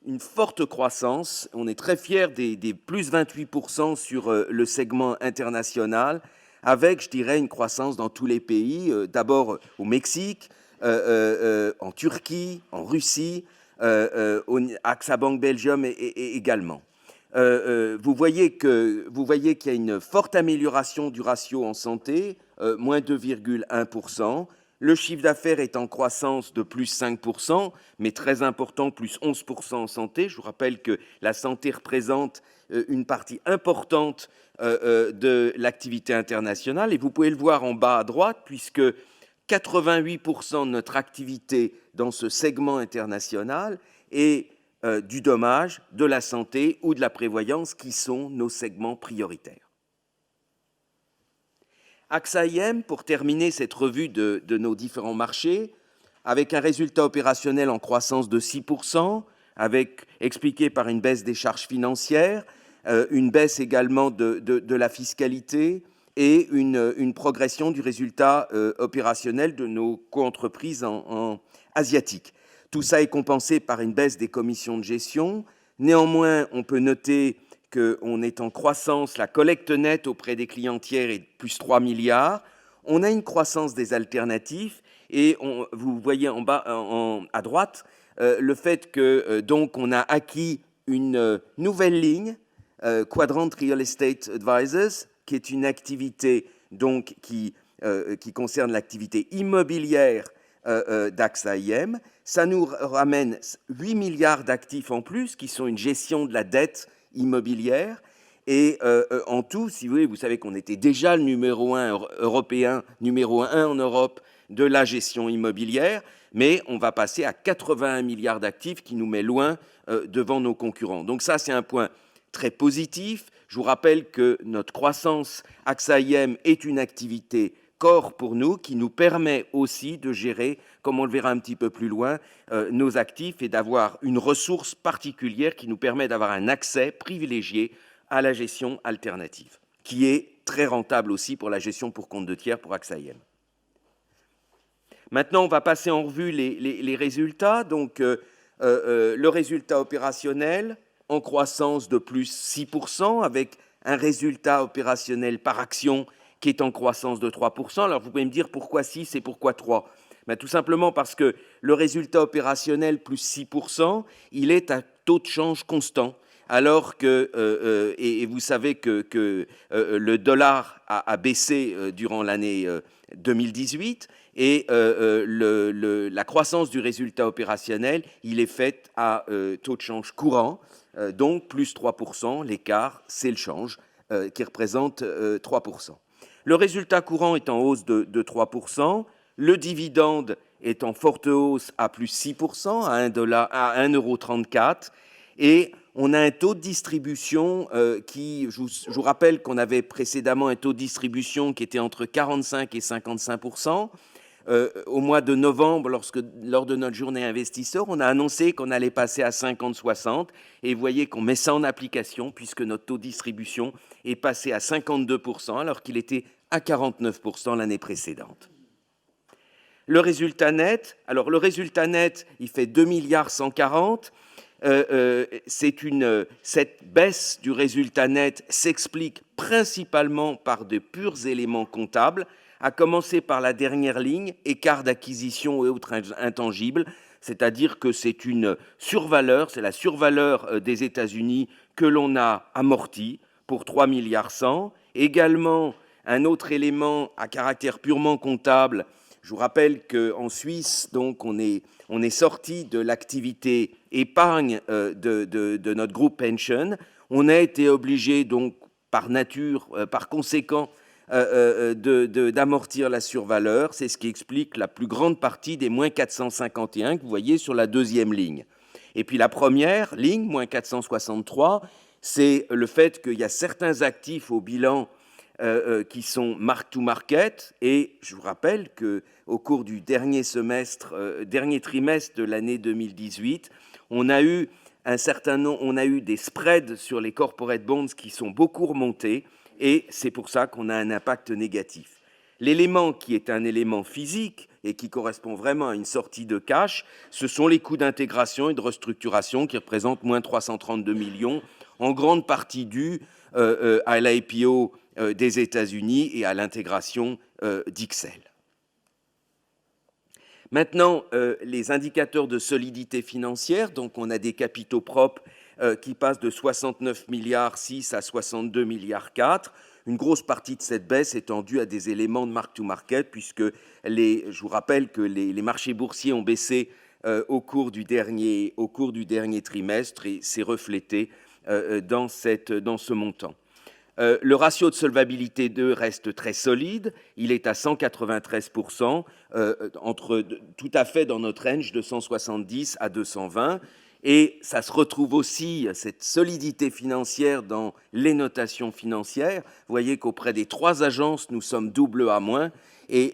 Une forte croissance. On est très fiers des plus 28% sur le segment international, avec, je dirais, une croissance dans tous les pays, d'abord au Mexique, en Turquie, en Russie, au AXA Bank Belgium également. Vous voyez qu'il y a une forte amélioration du ratio en santé, moins 2,1%. Le chiffre d'affaires est en croissance de plus 5%, mais très important, plus 11% en santé. Je vous rappelle que la santé représente une partie importante de l'activité internationale. Et vous pouvez le voir en bas à droite, puisque 88% de notre activité dans ce segment international est du dommage, de la santé ou de la prévoyance, qui sont nos segments prioritaires. AXA IM, pour terminer cette revue de nos différents marchés, avec un résultat opérationnel en croissance de 6%, expliqué par une baisse des charges financières, une baisse également de la fiscalité et une progression du résultat opérationnel de nos coentreprises asiatiques. Tout ça est compensé par une baisse des commissions de gestion. Néanmoins, on peut noter qu'on est en croissance, la collecte nette auprès des clients tiers est de plus 3 milliards. On a une croissance des alternatifs et vous voyez en bas à droite le fait que donc on a acquis une nouvelle ligne, Quadrant Real Estate Advisors, qui est une activité donc qui concerne l'activité immobilière d'AXA IM. Ça nous ramène 8 milliards d'actifs en plus, qui sont une gestion de la dette immobilière. Et en tout, si vous voulez, vous savez qu'on était déjà le numéro 1 européen, numéro 1 en Europe de la gestion immobilière, mais on va passer à 81 milliards d'actifs qui nous met loin devant nos concurrents. Donc ça, c'est un point très positif. Je vous rappelle que notre croissance AXA IM est une activité core pour nous, qui nous permet aussi de gérer, comme on le verra un petit peu plus loin, nos actifs et d'avoir une ressource particulière qui nous permet d'avoir un accès privilégié à la gestion alternative, qui est très rentable aussi pour la gestion pour compte de tiers pour AXA IM. Maintenant, on va passer en revue les résultats. Donc, le résultat opérationnel en croissance de plus 6%, avec un résultat opérationnel par action qui est en croissance de 3%. Alors, vous pouvez me dire pourquoi 6 et pourquoi 3 ? Tout simplement parce que le résultat opérationnel plus 6%, il est à taux de change constant, alors que, et vous savez que le dollar a baissé durant l'année 2018, et la croissance du résultat opérationnel, il est fait à taux de change courant, donc plus 3%, l'écart, c'est le change qui représente 3%. Le résultat courant est en hausse de 3%, le dividende est en forte hausse à plus 6%, à 1,34 €, et on a un taux de distribution je vous rappelle qu'on avait précédemment un taux de distribution qui était entre 45 et 55%. Au mois de novembre, lors de notre journée investisseur, on a annoncé qu'on allait passer à 50-60, et vous voyez qu'on met ça en application puisque notre taux de distribution est passé à 52% alors qu'il était à 49% l'année précédente. Le résultat net, alors le résultat net, il fait 2,140 milliards. Cette baisse du résultat net s'explique principalement par de purs éléments comptables, à commencer par la dernière ligne, écart d'acquisition et autres intangibles, c'est-à-dire que c'est une survaleur, c'est la survaleur des États-Unis que l'on a amortie pour 3,1 milliards. Également, un autre élément à caractère purement comptable, je vous rappelle qu'en Suisse, donc, on est sorti de l'activité épargne de notre groupe Pension. On a été obligé, donc, par nature, par conséquent, d'amortir la survaleur. C'est ce qui explique la plus grande partie des moins 451 que vous voyez sur la deuxième ligne. Et puis la première ligne, moins 463, c'est le fait qu'il y a certains actifs au bilan qui sont mark-to-market. Et je vous rappelle qu'au cours du dernier trimestre de l'année 2018, on a eu des spreads sur les corporate bonds qui sont beaucoup remontés, et c'est pour ça qu'on a un impact négatif. L'élément qui est un élément physique et qui correspond vraiment à une sortie de cash, ce sont les coûts d'intégration et de restructuration qui représentent moins 332 millions, en grande partie dus à l'IPO des États-Unis et à l'intégration d'XL. Maintenant, les indicateurs de solidité financière, donc on a des capitaux propres qui passent de 69,6 milliards à 62,4 milliards. Une grosse partie de cette baisse étant due à des éléments de mark-to-market, puisque je vous rappelle que les marchés boursiers ont baissé au cours du dernier trimestre, et c'est reflété dans ce montant. Le ratio de solvabilité 2 reste très solide, il est à 193%, tout à fait dans notre range de 170 à 220, et ça se retrouve aussi, cette solidité financière, dans les notations financières. Vous voyez qu'auprès des 3 agences, nous sommes AA-, et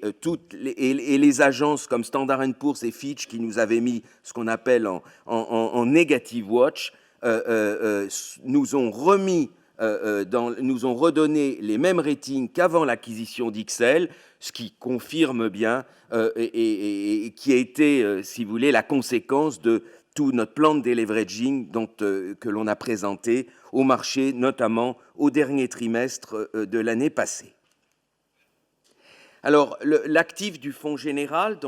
les agences comme Standard & Poor's et Fitch, qui nous avaient mis ce qu'on appelle en negative watch, nous ont redonné les mêmes ratings qu'avant l'acquisition d'XL, ce qui confirme bien et qui a été, si vous voulez, la conséquence de tout notre plan de deleveraging que l'on a présenté au marché, notamment au dernier trimestre de l'année passée. Alors, l'actif du Fonds général,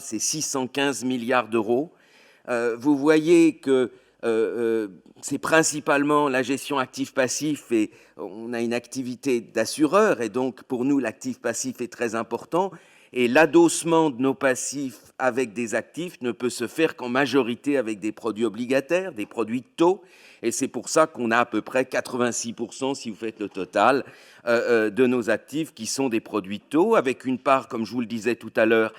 c'est 615 milliards d'euros. Vous voyez que c'est principalement la gestion actif-passif, et on a une activité d'assureur, et donc pour nous l'actif-passif est très important, et l'adossement de nos passifs avec des actifs ne peut se faire qu'en majorité avec des produits obligataires, des produits de taux, et c'est pour ça qu'on a à peu près 86%, si vous faites le total, de nos actifs qui sont des produits de taux, avec une part, comme je vous le disais tout à l'heure,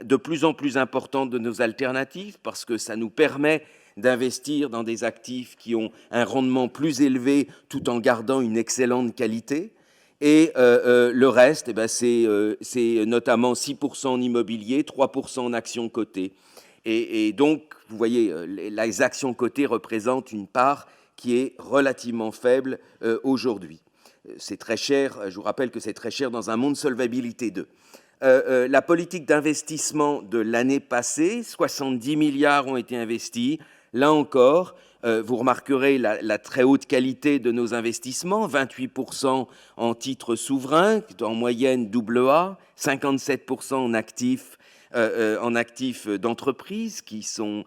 de plus en plus importante de nos alternatives, parce que ça nous permet d'investir dans des actifs qui ont un rendement plus élevé tout en gardant une excellente qualité. Et le reste, c'est notamment 6% en immobilier, 3% en actions cotées. Et donc, vous voyez, les actions cotées représentent une part qui est relativement faible aujourd'hui. C'est très cher, je vous rappelle que c'est très cher dans un monde solvabilité 2. La politique d'investissement de l'année passée, 70 milliards ont été investis. Là encore, vous remarquerez la très haute qualité de nos investissements, 28% en titres souverains, en moyenne AA, 57% en actifs d'entreprise qui sont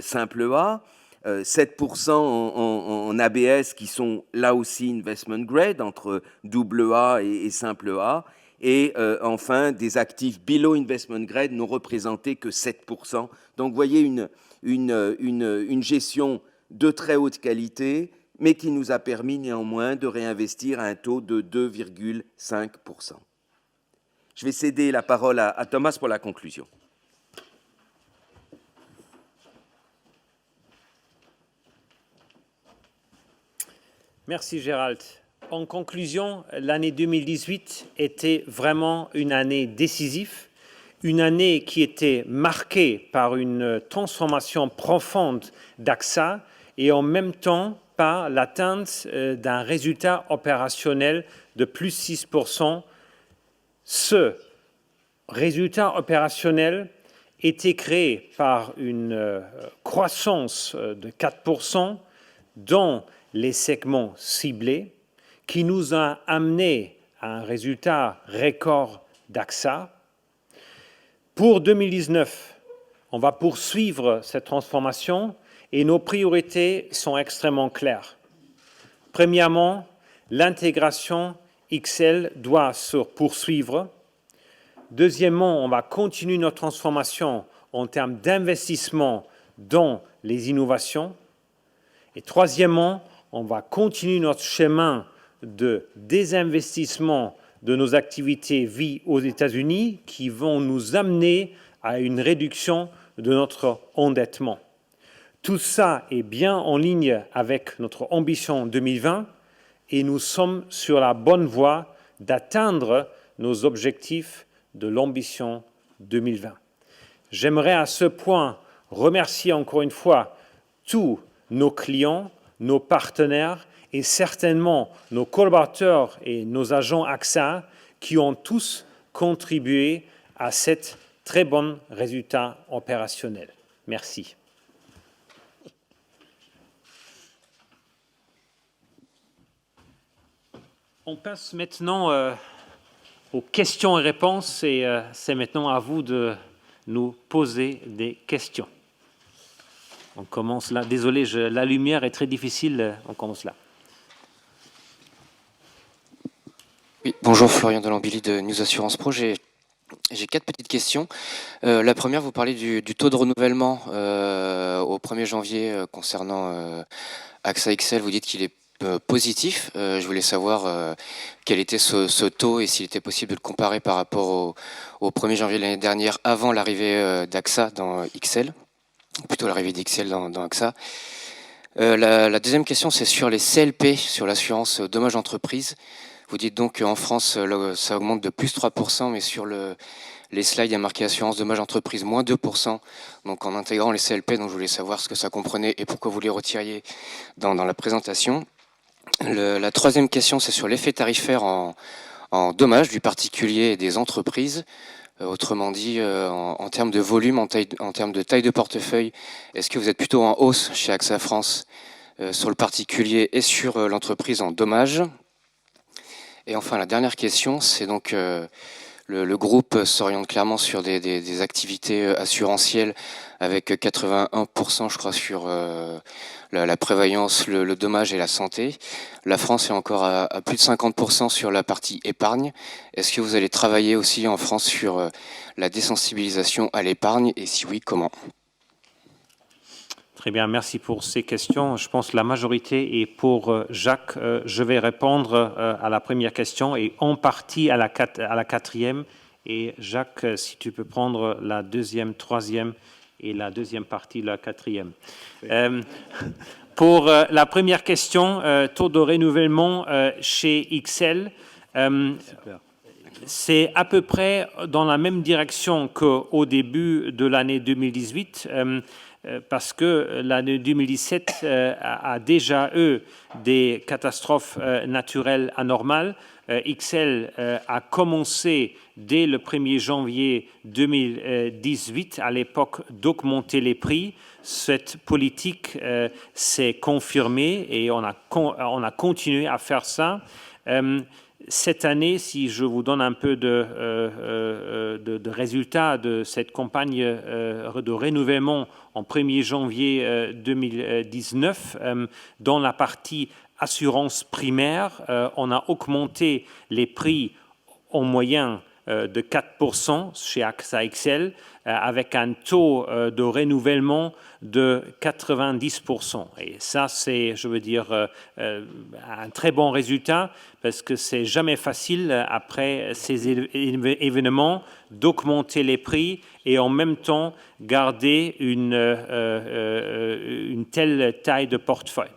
simple A, 7% en ABS qui sont là aussi investment grade, entre AA et simple A, et enfin des actifs below investment grade n'ont représenté que 7%. Donc vous voyez une gestion de très haute qualité, mais qui nous a permis néanmoins de réinvestir à un taux de 2,5%. Je vais céder la parole à Thomas pour la conclusion. Merci Gérald. En conclusion, l'année 2018 était vraiment une année décisive, une année qui était marquée par une transformation profonde d'AXA et en même temps par l'atteinte d'un résultat opérationnel de plus 6%. Ce résultat opérationnel était créé par une croissance de 4% dans les segments ciblés, qui nous a amené à un résultat record d'AXA. Pour 2019, on va poursuivre cette transformation et nos priorités sont extrêmement claires. Premièrement, l'intégration XL doit se poursuivre. Deuxièmement, on va continuer notre transformation en termes d'investissement dans les innovations. Et troisièmement, on va continuer notre chemin de désinvestissement de nos activités vie aux États-Unis qui vont nous amener à une réduction de notre endettement. Tout ça est bien en ligne avec notre ambition 2020 et nous sommes sur la bonne voie d'atteindre nos objectifs de l'ambition 2020. J'aimerais à ce point remercier encore une fois tous nos clients, nos partenaires et certainement nos collaborateurs et nos agents AXA qui ont tous contribué à cet très bon résultat opérationnel. Merci. On passe maintenant aux questions et réponses et c'est maintenant à vous de nous poser des questions. On commence là. Désolé, la lumière est très difficile. On commence là. Oui, bonjour, Florian Delambili de News Assurance Pro. J'ai 4 petites questions. La première, vous parlez du taux de renouvellement au 1er janvier concernant AXA XL. Vous dites qu'il est positif. Je voulais savoir quel était ce taux et s'il était possible de le comparer par rapport au 1er janvier de l'année dernière, avant l'arrivée d'AXA dans XL, plutôt l'arrivée d'XL dans AXA. La deuxième question, c'est sur les CLP, sur l'assurance dommages entreprises. Vous dites donc qu'en France, ça augmente de plus 3%, mais sur les slides, il y a marqué assurance dommages entreprises moins 2%. Donc en intégrant les CLP, donc je voulais savoir ce que ça comprenait et pourquoi vous les retiriez dans la présentation. La troisième question, c'est sur l'effet tarifaire en dommages du particulier et des entreprises. Autrement dit, en termes de volume, en termes de taille de portefeuille, est-ce que vous êtes plutôt en hausse chez AXA France sur le particulier et sur l'entreprise en dommages? Et enfin, la dernière question, c'est donc le groupe s'oriente clairement sur des activités assurantielles avec 81%, je crois, sur la prévoyance, le dommage et la santé. La France est encore à plus de 50% sur la partie épargne. Est-ce que vous allez travailler aussi en France sur la désensibilisation à l'épargne et si oui, comment ? Très bien, merci pour ces questions. Je pense que la majorité est pour Jacques. Je vais répondre à la première question et en partie à la quatrième. Et Jacques, si tu peux prendre la deuxième, troisième et la deuxième partie de la quatrième. Pour la première question, taux de renouvellement chez XL, c'est à peu près dans la même direction qu'au début de l'année 2018. Parce que l'année 2017 a déjà eu des catastrophes naturelles anormales. XL a commencé dès le 1er janvier 2018 à l'époque d'augmenter les prix. Cette politique s'est confirmée et on a continué à faire ça. Cette année, si je vous donne un peu de résultats de cette campagne de renouvellement en 1er janvier 2019, dans la partie assurance primaire, on a augmenté les prix en moyenne de 4% chez AXA XL, avec un taux de renouvellement de 90%. Et ça, c'est, je veux dire, un très bon résultat, parce que c'est jamais facile, après ces événements, d'augmenter les prix et en même temps garder une telle taille de portefeuille.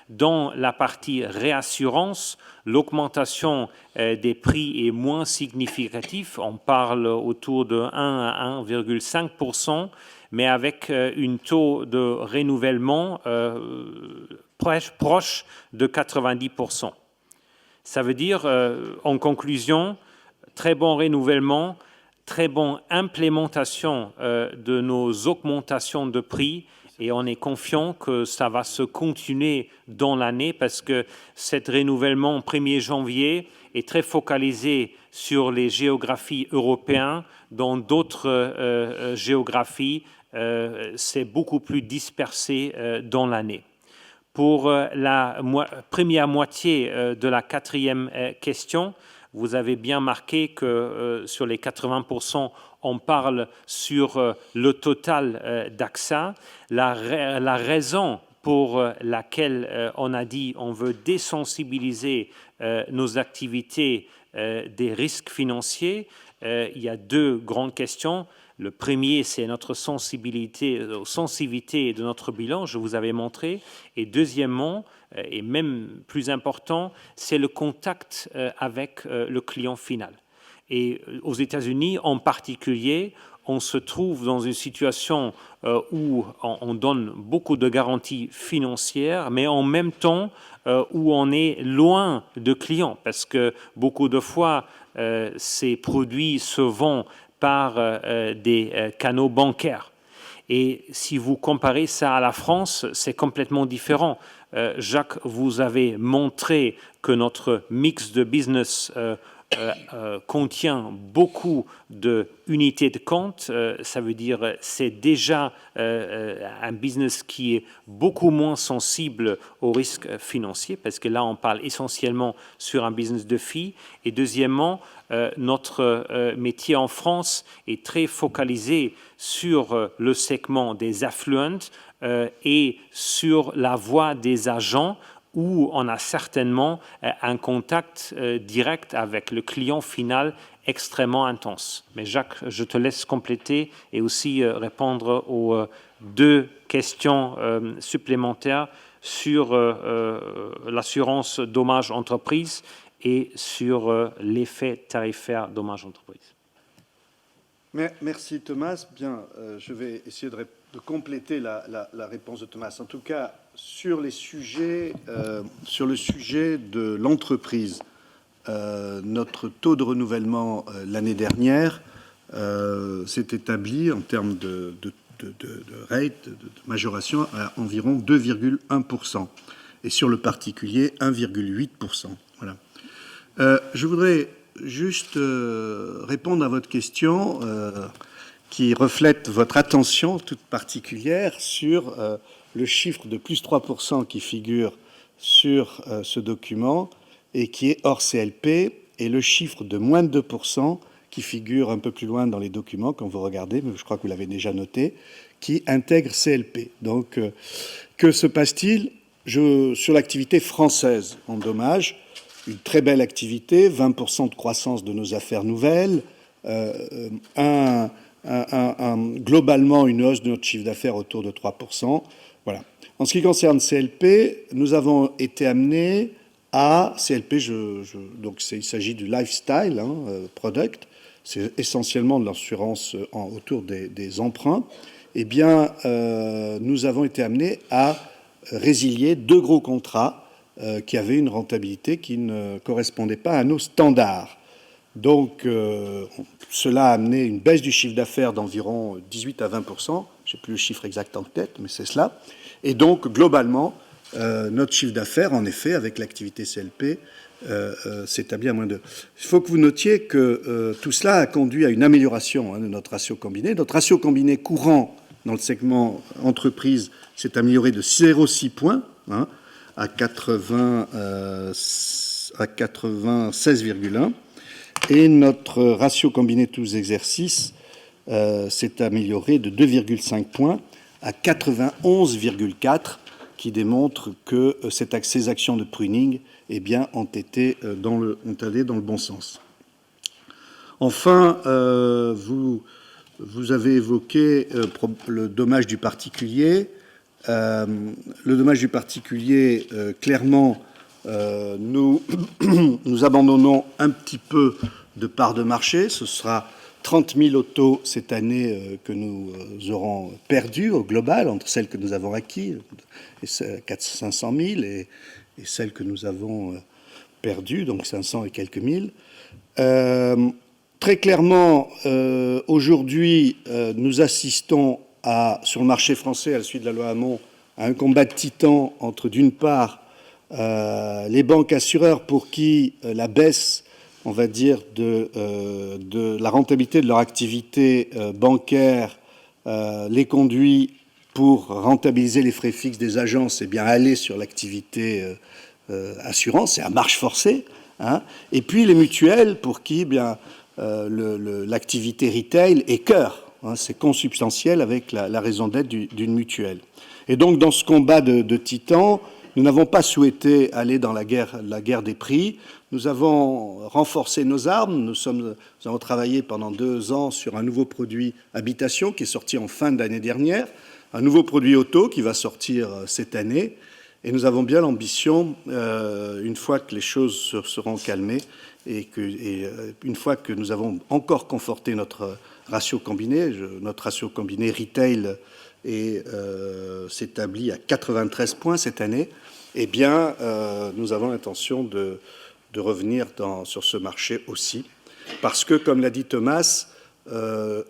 Dans la partie réassurance, l'augmentation des prix est moins significative. On parle autour de 1 à 1,5%, mais avec un taux de renouvellement proche de 90%. Ça veut dire, en conclusion, très bon renouvellement, très bonne implémentation de nos augmentations de prix. Et on est confiant que ça va se continuer dans l'année parce que cet renouvellement 1er janvier est très focalisé sur les géographies européennes. Dans d'autres géographies, c'est beaucoup plus dispersé dans l'année. Pour la première moitié de la quatrième question, vous avez bien marqué que sur les 80%, on parle sur le total d'AXA. La raison pour laquelle on a dit on veut désensibiliser nos activités des risques financiers, il y a deux grandes questions. Le premier, c'est notre sensibilité de notre bilan, je vous avais montré. Et deuxièmement, et même plus important, c'est le contact avec le client final. Et aux États-Unis, en particulier, on se trouve dans une situation où on donne beaucoup de garanties financières, mais en même temps où on est loin de clients, parce que beaucoup de fois, ces produits se vendent par des canaux bancaires. Et si vous comparez ça à la France, c'est complètement différent. Jacques, vous avez montré que notre mix de business contient beaucoup d'unités de compte. Ça veut dire c'est déjà un business qui est beaucoup moins sensible aux risques financiers, parce que là, on parle essentiellement sur un business de filles. Et deuxièmement, notre métier en France est très focalisé sur le segment des affluents et sur la voie des agents, où on a certainement un contact direct avec le client final extrêmement intense. Mais Jacques, je te laisse compléter et aussi répondre aux deux questions supplémentaires sur l'assurance dommage entreprise et sur l'effet tarifaire dommage entreprise. Merci Thomas. Bien, je vais essayer de compléter la réponse de Thomas. En tout cas, sur le sujet de l'entreprise, notre taux de renouvellement l'année dernière s'est établi en termes de rate, de majoration, à environ 2,1%. Et sur le particulier, 1,8%. Voilà. Je voudrais juste répondre à votre question qui reflète votre attention toute particulière sur le chiffre de plus 3% qui figure sur ce document et qui est hors CLP, et le chiffre de moins de 2% qui figure un peu plus loin dans les documents quand vous regardez, mais je crois que vous l'avez déjà noté, qui intègre CLP. Donc, que se passe-t-il sur l'activité française en dommages? Une très belle activité, 20% de croissance de nos affaires nouvelles, globalement une hausse de notre chiffre d'affaires autour de 3%. Voilà. En ce qui concerne CLP, nous avons été amenés à CLP, donc il s'agit du lifestyle product, c'est essentiellement de l'assurance autour des emprunts. Eh bien, nous avons été amenés à résilier 2 gros contrats qui avaient une rentabilité qui ne correspondait pas à nos standards. Donc, cela a amené une baisse du chiffre d'affaires d'environ 18 à 20%. Je n'ai plus le chiffre exact en tête, mais c'est cela. Et donc, globalement, notre chiffre d'affaires, en effet, avec l'activité CLP, s'établit à moins de... Il faut que vous notiez que tout cela a conduit à une amélioration de notre ratio combiné. Notre ratio combiné courant dans le segment entreprise s'est amélioré de 0,6 points à 96,1. Et notre ratio combiné tous exercices s'est amélioré de 2,5 points à 91,4, qui démontre que ces actions de pruning ont allé dans le bon sens. Enfin, vous avez évoqué le dommage du particulier. Le dommage du particulier, clairement, nous abandonnons un petit peu de part de marché. Ce sera 30 000 autos cette année que nous aurons perdues au global, entre celles que nous avons acquises, 500 000, et celles que nous avons perdues, donc 500 et quelques mille. Très clairement, aujourd'hui, nous assistons sur le marché français, à la suite de la loi Hamon, à un combat de titans entre, d'une part, les banques assureurs pour qui la baisse, on va dire, de la rentabilité de leur activité bancaire les conduit, pour rentabiliser les frais fixes des agences, aller sur l'activité assurance, c'est à marche forcée. Et puis les mutuelles pour qui l'activité retail est cœur. C'est consubstantiel avec la raison d'être d'une mutuelle. Et donc, dans ce combat de titans, Nous n'avons pas souhaité aller dans la guerre des prix. Nous avons renforcé nos armes. Nous avons travaillé pendant 2 ans sur un nouveau produit habitation qui est sorti en fin d'année dernière, un nouveau produit auto qui va sortir cette année. Et nous avons bien l'ambition, une fois que les choses se seront calmées et une fois que nous avons encore conforté notre ratio combiné retail s'établit à 93 points cette année, eh bien, nous avons l'intention de revenir sur ce marché aussi. Parce que, comme l'a dit Thomas,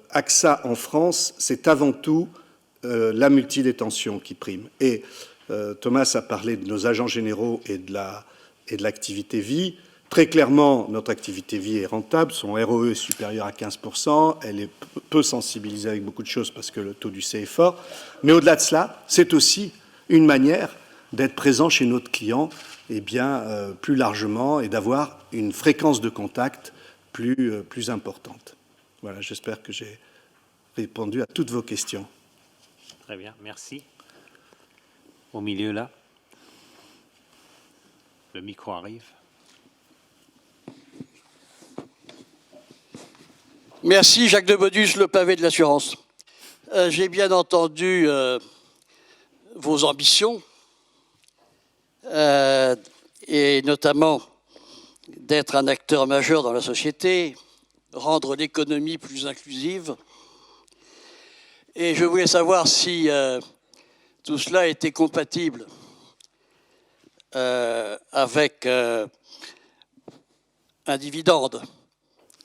AXA en France, c'est avant tout la multidétention qui prime. Et Thomas a parlé de nos agents généraux et de l'activité vie. Très clairement, notre activité vie est rentable, son ROE est supérieur à 15%, elle est peu sensibilisée avec beaucoup de choses parce que le taux du C est fort. Mais au-delà de cela, c'est aussi une manière d'être présent chez notre client plus largement et d'avoir une fréquence de contact plus importante. Voilà, j'espère que j'ai répondu à toutes vos questions. Très bien, merci. Au milieu, là. Le micro arrive. Merci, Jacques de Bodus, le pavé de l'assurance. J'ai bien entendu vos ambitions, et notamment d'être un acteur majeur dans la société, rendre l'économie plus inclusive. Et je voulais savoir si tout cela était compatible avec un dividende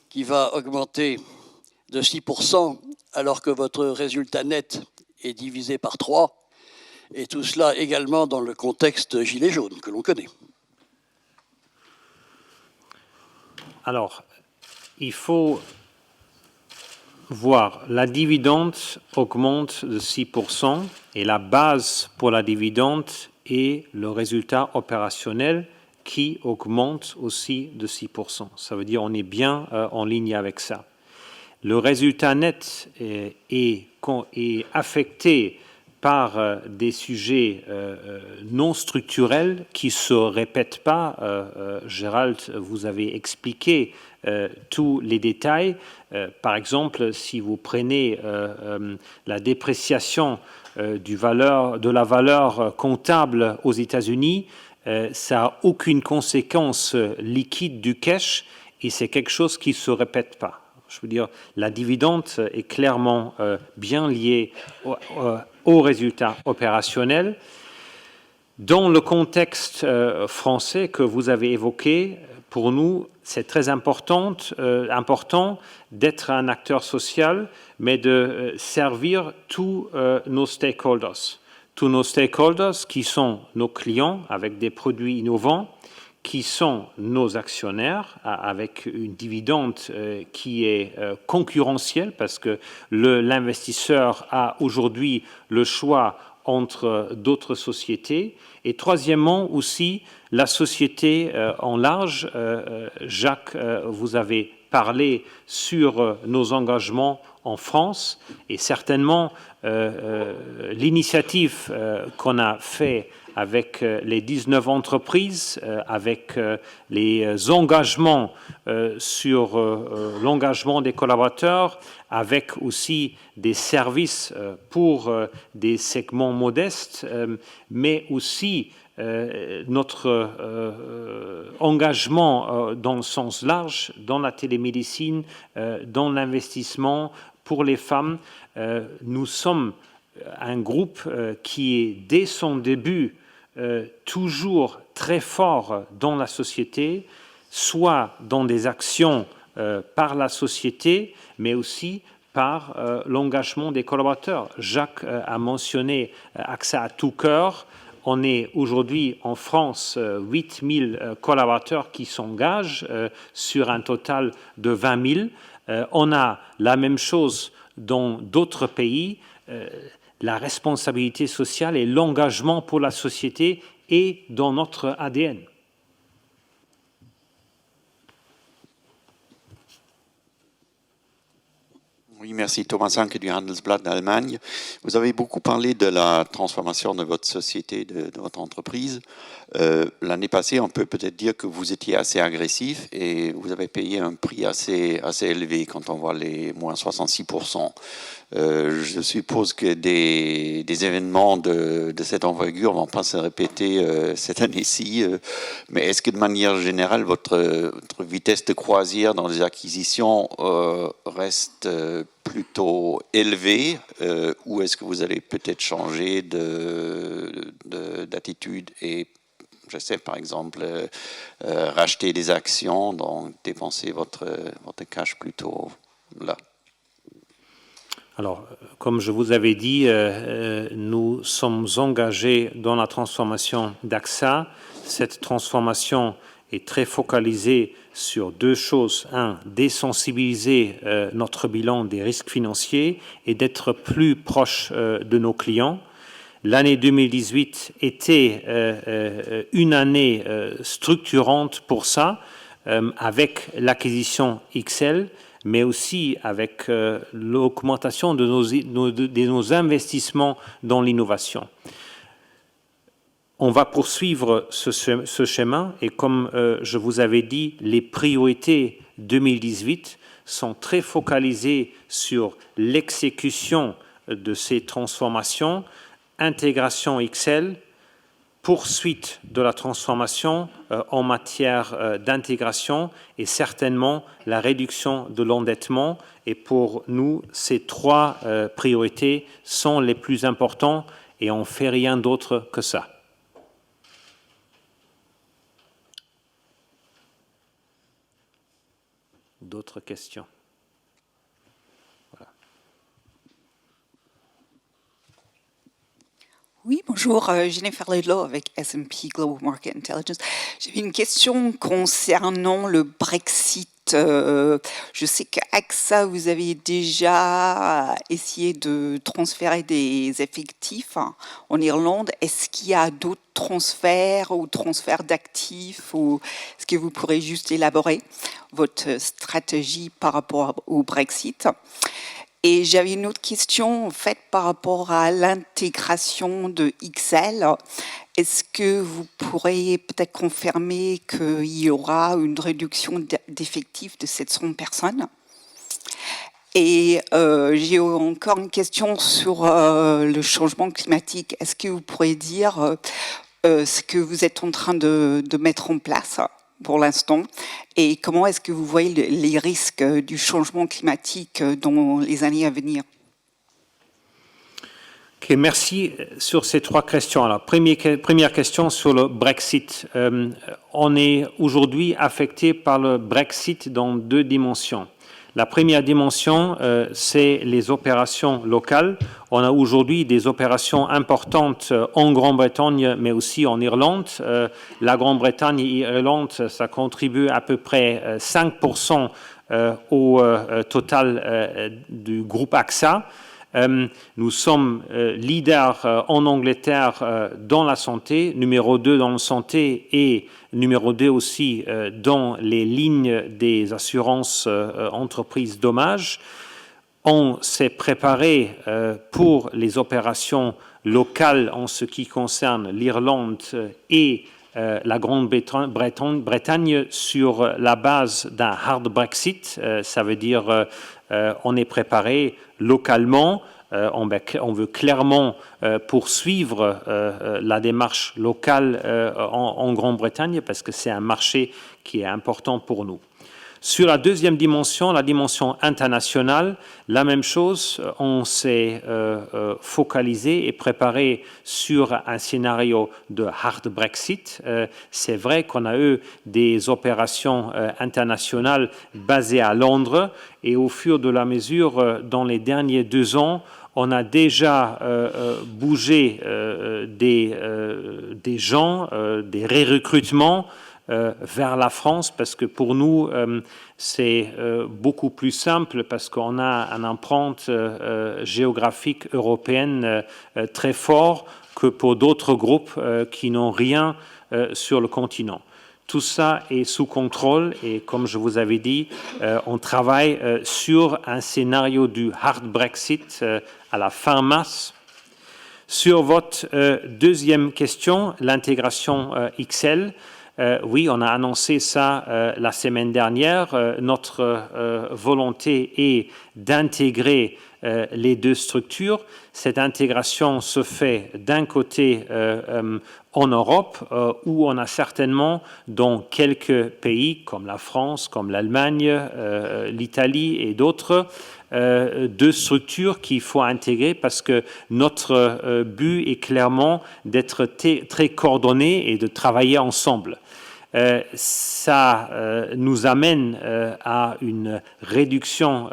qui va augmenter de 6% alors que votre résultat net est divisé par 3, et tout cela également dans le contexte gilet jaune que l'on connaît. Alors, il faut voir, la dividende augmente de 6% et la base pour la dividende est le résultat opérationnel qui augmente aussi de 6%. Ça veut dire qu'on est bien en ligne avec ça. Le résultat net est affecté par des sujets non structurels qui ne se répètent pas. Gérald, vous avez expliqué tous les détails. Par exemple, si vous prenez la dépréciation de la valeur comptable aux États-Unis, ça n'a aucune conséquence liquide du cash et c'est quelque chose qui ne se répète pas. Je veux dire, la dividende est clairement bien liée au résultat opérationnel. Dans le contexte français que vous avez évoqué, pour nous, c'est très important d'être un acteur social, mais de servir tous nos stakeholders. Tous nos stakeholders qui sont nos clients avec des produits innovants, qui sont nos actionnaires avec une dividende qui est concurrentielle parce que l'investisseur a aujourd'hui le choix entre d'autres sociétés. Et troisièmement aussi, la société en large. Jacques, vous avez parlé sur nos engagements en France et certainement l'initiative qu'on a fait avec les 19 entreprises, avec les engagements sur l'engagement des collaborateurs, avec aussi des services pour des segments modestes, mais aussi notre engagement dans le sens large, dans la télémédecine, dans l'investissement pour les femmes. Nous sommes un groupe qui est, dès son début, toujours très fort dans la société, soit dans des actions par la société, mais aussi par l'engagement des collaborateurs. Jacques a mentionné AXA à tout cœur. On est aujourd'hui en France 8000 collaborateurs qui s'engagent sur un total de 20 000. On a la même chose dans d'autres pays. La responsabilité sociale et l'engagement pour la société est dans notre ADN. Oui, merci. Thomas Hanke du Handelsblatt d'Allemagne. Vous avez beaucoup parlé de la transformation de votre société, de votre entreprise. L'année passée, on peut peut-être dire que vous étiez assez agressif et vous avez payé un prix assez élevé quand on voit les moins 66%. Je suppose que des événements de cette envergure ne vont pas se répéter cette année-ci. Mais est-ce que de manière générale, votre vitesse de croisière dans les acquisitions reste plutôt élevée ou est-ce que vous allez peut-être changer d'attitude et, je sais, par exemple, racheter des actions, donc dépenser votre cash plutôt là? Alors, comme je vous avais dit, nous sommes engagés dans la transformation d'AXA. Cette transformation est très focalisée sur deux choses. Un, désensibiliser notre bilan des risques financiers et d'être plus proche de nos clients. L'année 2018 était une année structurante pour ça, avec l'acquisition XL, mais aussi avec l'augmentation de nos investissements dans l'innovation. On va poursuivre ce chemin et comme je vous avais dit, les priorités 2018 sont très focalisées sur l'exécution de ces transformations, intégration XL, poursuite de la transformation en matière d'intégration et certainement la réduction de l'endettement. Et pour nous, ces trois priorités sont les plus importantes et on ne fait rien d'autre que ça. D'autres questions? Oui, bonjour, Jennifer Laidlaw avec S&P Global Market Intelligence. J'avais une question concernant le Brexit. Je sais qu'AXA, vous avez déjà essayé de transférer des effectifs en Irlande. Est-ce qu'il y a d'autres transferts ou transferts d'actifs ou est-ce que vous pourrez juste élaborer votre stratégie par rapport au Brexit? Et j'avais une autre question en fait par rapport à l'intégration de XL. Est-ce que vous pourriez peut-être confirmer qu'il y aura une réduction d'effectifs de 700 personnes? Et j'ai encore une question sur le changement climatique. Est-ce que vous pourriez dire ce que vous êtes en train de mettre en place pour l'instant et comment est-ce que vous voyez les risques du changement climatique dans les années à venir? Okay, merci sur ces trois questions. Alors, première question sur le Brexit. On est aujourd'hui affecté par le Brexit dans deux dimensions. La première dimension, c'est les opérations locales. On a aujourd'hui des opérations importantes en Grande-Bretagne, mais aussi en Irlande. La Grande-Bretagne et l'Irlande, ça contribue à peu près 5% au total du groupe AXA. Nous sommes leaders en Angleterre dans la santé, numéro 2 dans la santé et numéro 2 aussi dans les lignes des assurances entreprises dommages. On s'est préparé pour les opérations locales en ce qui concerne l'Irlande et la Grande-Bretagne sur la base d'un hard Brexit. Ça veut dire on est préparé localement. On veut clairement poursuivre la démarche locale en Grande-Bretagne parce que c'est un marché qui est important pour nous. Sur la deuxième dimension, la dimension internationale, la même chose, on s'est focalisé et préparé sur un scénario de hard Brexit. C'est vrai qu'on a eu des opérations internationales basées à Londres et au fur et à mesure, dans les derniers 2 ans, on a déjà bougé des gens, des recrutements vers la France parce que pour nous, c'est beaucoup plus simple parce qu'on a une empreinte géographique européenne très forte que pour d'autres groupes qui n'ont rien sur le continent. Tout ça est sous contrôle et comme je vous avais dit, on travaille sur un scénario du hard Brexit à la fin mars. Sur votre deuxième question, l'intégration XL, oui, on a annoncé ça la semaine dernière. Notre volonté est d'intégrer les deux structures. Cette intégration se fait d'un côté en Europe, où on a certainement dans quelques pays comme la France, comme l'Allemagne, l'Italie et d'autres, deux structures qu'il faut intégrer parce que notre but est clairement d'être très coordonnés et de travailler ensemble. Ça nous amène à une réduction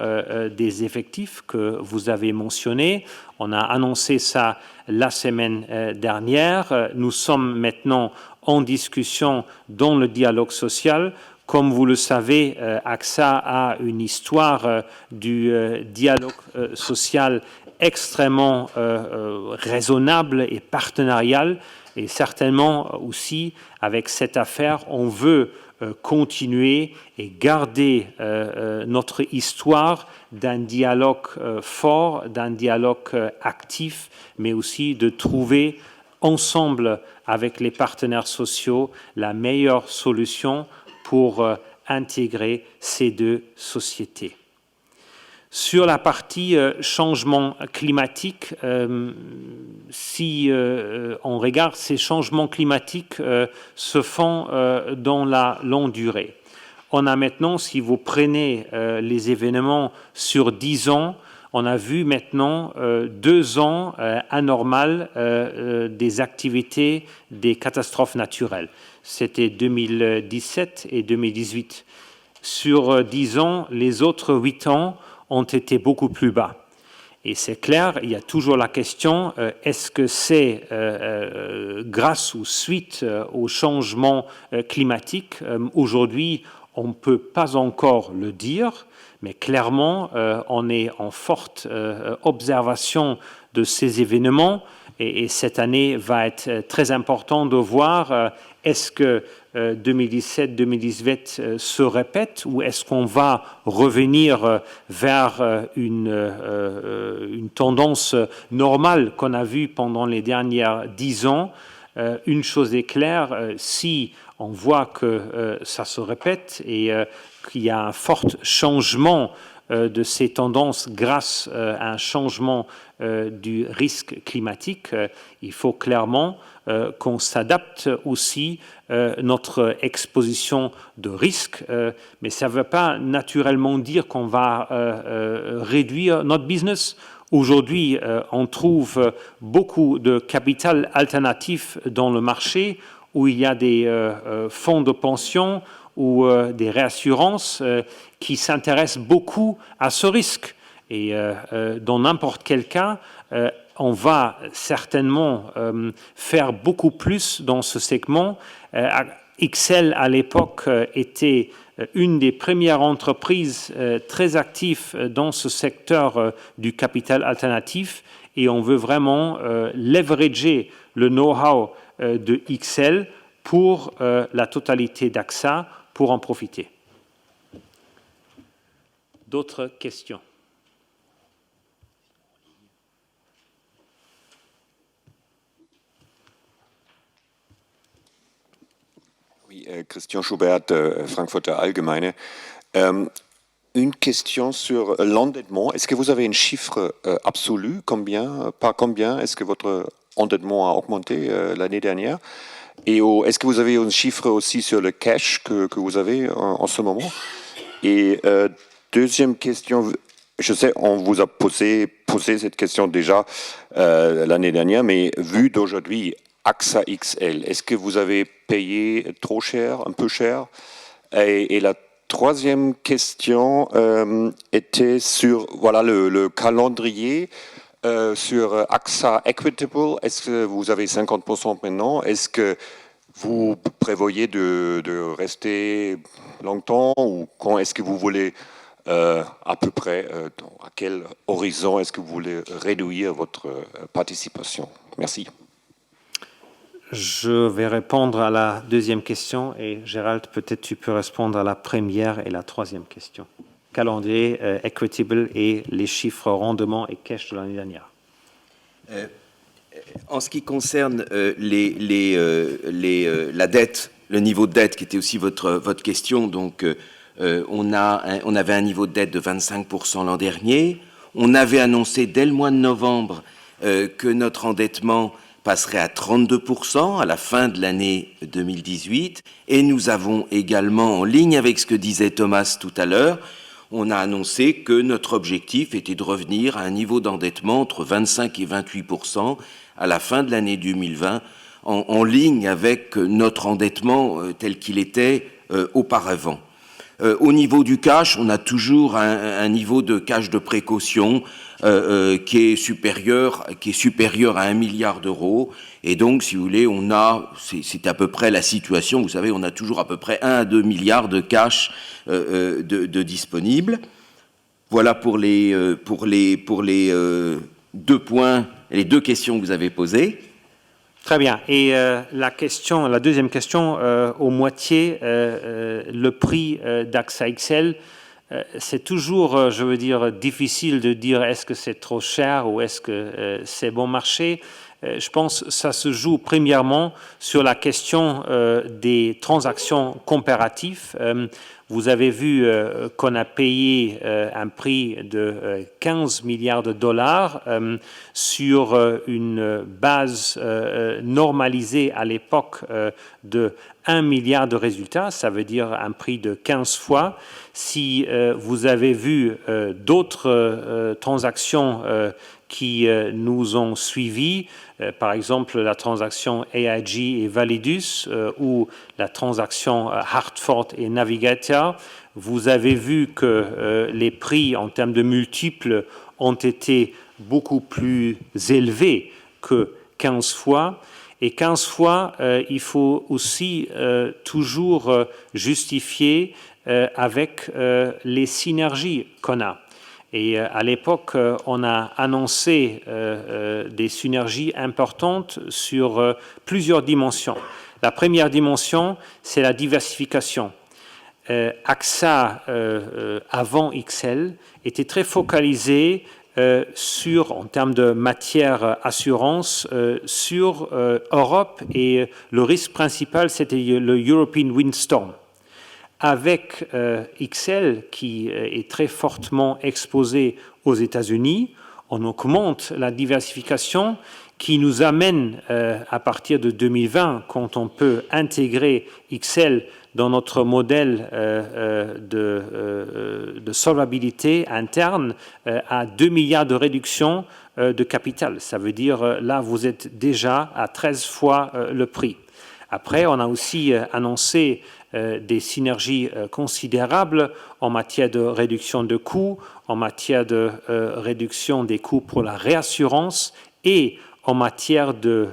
des effectifs que vous avez mentionné. On a annoncé ça la semaine dernière. Nous sommes maintenant en discussion dans le dialogue social. Comme vous le savez, AXA a une histoire du dialogue social extrêmement raisonnable et partenarial. Et certainement aussi, avec cette affaire, on veut continuer et garder notre histoire d'un dialogue fort, d'un dialogue actif, mais aussi de trouver ensemble avec les partenaires sociaux la meilleure solution pour intégrer ces deux sociétés. Sur la partie changement climatique, si on regarde, ces changements climatiques se font dans la longue durée. On a maintenant, si vous prenez les événements sur 10 ans, on a vu maintenant 2 ans anormales des activités des catastrophes naturelles. C'était 2017 et 2018. Sur 10 ans, les autres 8 ans ont été beaucoup plus bas. Et c'est clair, il y a toujours la question, est-ce que c'est grâce ou suite au changement climatique? Aujourd'hui, on ne peut pas encore le dire, mais clairement, on est en forte observation de ces événements. Et cette année va être très importante de voir est-ce que 2017-2018 se répète ou est-ce qu'on va revenir vers une tendance normale qu'on a vue pendant les dernières 10 ans. Une chose est claire, si on voit que ça se répète et qu'il y a un fort changement de ces tendances grâce à un changement du risque climatique, il faut clairement qu'on s'adapte aussi notre exposition de risque, mais ça ne veut pas naturellement dire qu'on va réduire notre business. Aujourd'hui, on trouve beaucoup de capital alternatif dans le marché où il y a des fonds de pension ou des réassurances qui s'intéressent beaucoup à ce risque. Et dans n'importe quel cas, on va certainement faire beaucoup plus dans ce segment. XL, à l'époque, était une des premières entreprises très actives dans ce secteur du capital alternatif et on veut vraiment leverager le know-how de XL pour la totalité d'AXA pour en profiter. D'autres questions? Oui, Christian Schubert, Frankfurter Allgemeine. Une question sur l'endettement. Est-ce que vous avez un chiffre absolu? Par combien est-ce que votre endettement a augmenté l'année dernière? Et est-ce que vous avez un chiffre aussi sur le cash que vous avez en ce moment? Et deuxième question, je sais, on vous a posé cette question déjà l'année dernière, mais vu d'aujourd'hui, AXA XL, est-ce que vous avez payé trop cher, un peu cher? Et la troisième question était sur voilà, le calendrier sur AXA Equitable. Est-ce que vous avez 50% maintenant? Est-ce que vous prévoyez de rester longtemps ou quand est-ce que vous voulez à peu près, à quel horizon est-ce que vous voulez réduire votre participation? Merci. Je vais répondre à la deuxième question et Gérald, peut-être tu peux répondre à la première et la troisième question. Calendrier, Equitable et les chiffres rendement et cash de l'année dernière. En ce qui concerne la dette, le niveau de dette qui était aussi votre question, donc on avait un niveau de dette de 25% l'an dernier. On avait annoncé dès le mois de novembre que notre endettement passerait à 32% à la fin de l'année 2018. Et nous avons également, en ligne avec ce que disait Thomas tout à l'heure, on a annoncé que notre objectif était de revenir à un niveau d'endettement entre 25 et 28% à la fin de l'année 2020, en ligne avec notre endettement tel qu'il était auparavant. Au niveau du cash, on a toujours un niveau de cash de précaution qui est supérieur à 1 milliard d'euros. Et donc, si vous voulez, c'est à peu près la situation. Vous savez, on a toujours à peu près 1 à 2 milliards de cash de disponibles. Voilà pour les deux points, les deux questions que vous avez posées. Très bien. Et la deuxième question, au moitié, le prix d'AXA XL, c'est toujours, je veux dire, difficile de dire est-ce que c'est trop cher ou est-ce que c'est bon marché. Je pense que ça se joue premièrement sur la question des transactions comparatives. Vous avez vu qu'on a payé un prix de 15 milliards de dollars sur une base normalisée à l'époque de 1 milliard de résultats, ça veut dire un prix de 15 fois. Si vous avez vu d'autres transactions qui nous ont suivis, par exemple la transaction AIG et Validus ou la transaction Hartford et Navigator, vous avez vu que les prix en termes de multiples ont été beaucoup plus élevés que 15 fois. Et 15 fois, il faut aussi toujours justifier avec les synergies qu'on a. Et à l'époque, on a annoncé des synergies importantes sur plusieurs dimensions. La première dimension, c'est la diversification. AXA, avant XL, était très focalisé en termes de matière assurance, sur Europe, et le risque principal, c'était le European Windstorm. Avec XL, qui est très fortement exposé aux États-Unis, on augmente la diversification qui nous amène à partir de 2020, quand on peut intégrer XL dans notre modèle de solvabilité interne, à 2 milliards de réduction de capital. Ça veut dire, là, vous êtes déjà à 13 fois le prix. Après, on a aussi annoncé des synergies considérables en matière de réduction de coûts, en matière de réduction des coûts pour la réassurance et en matière des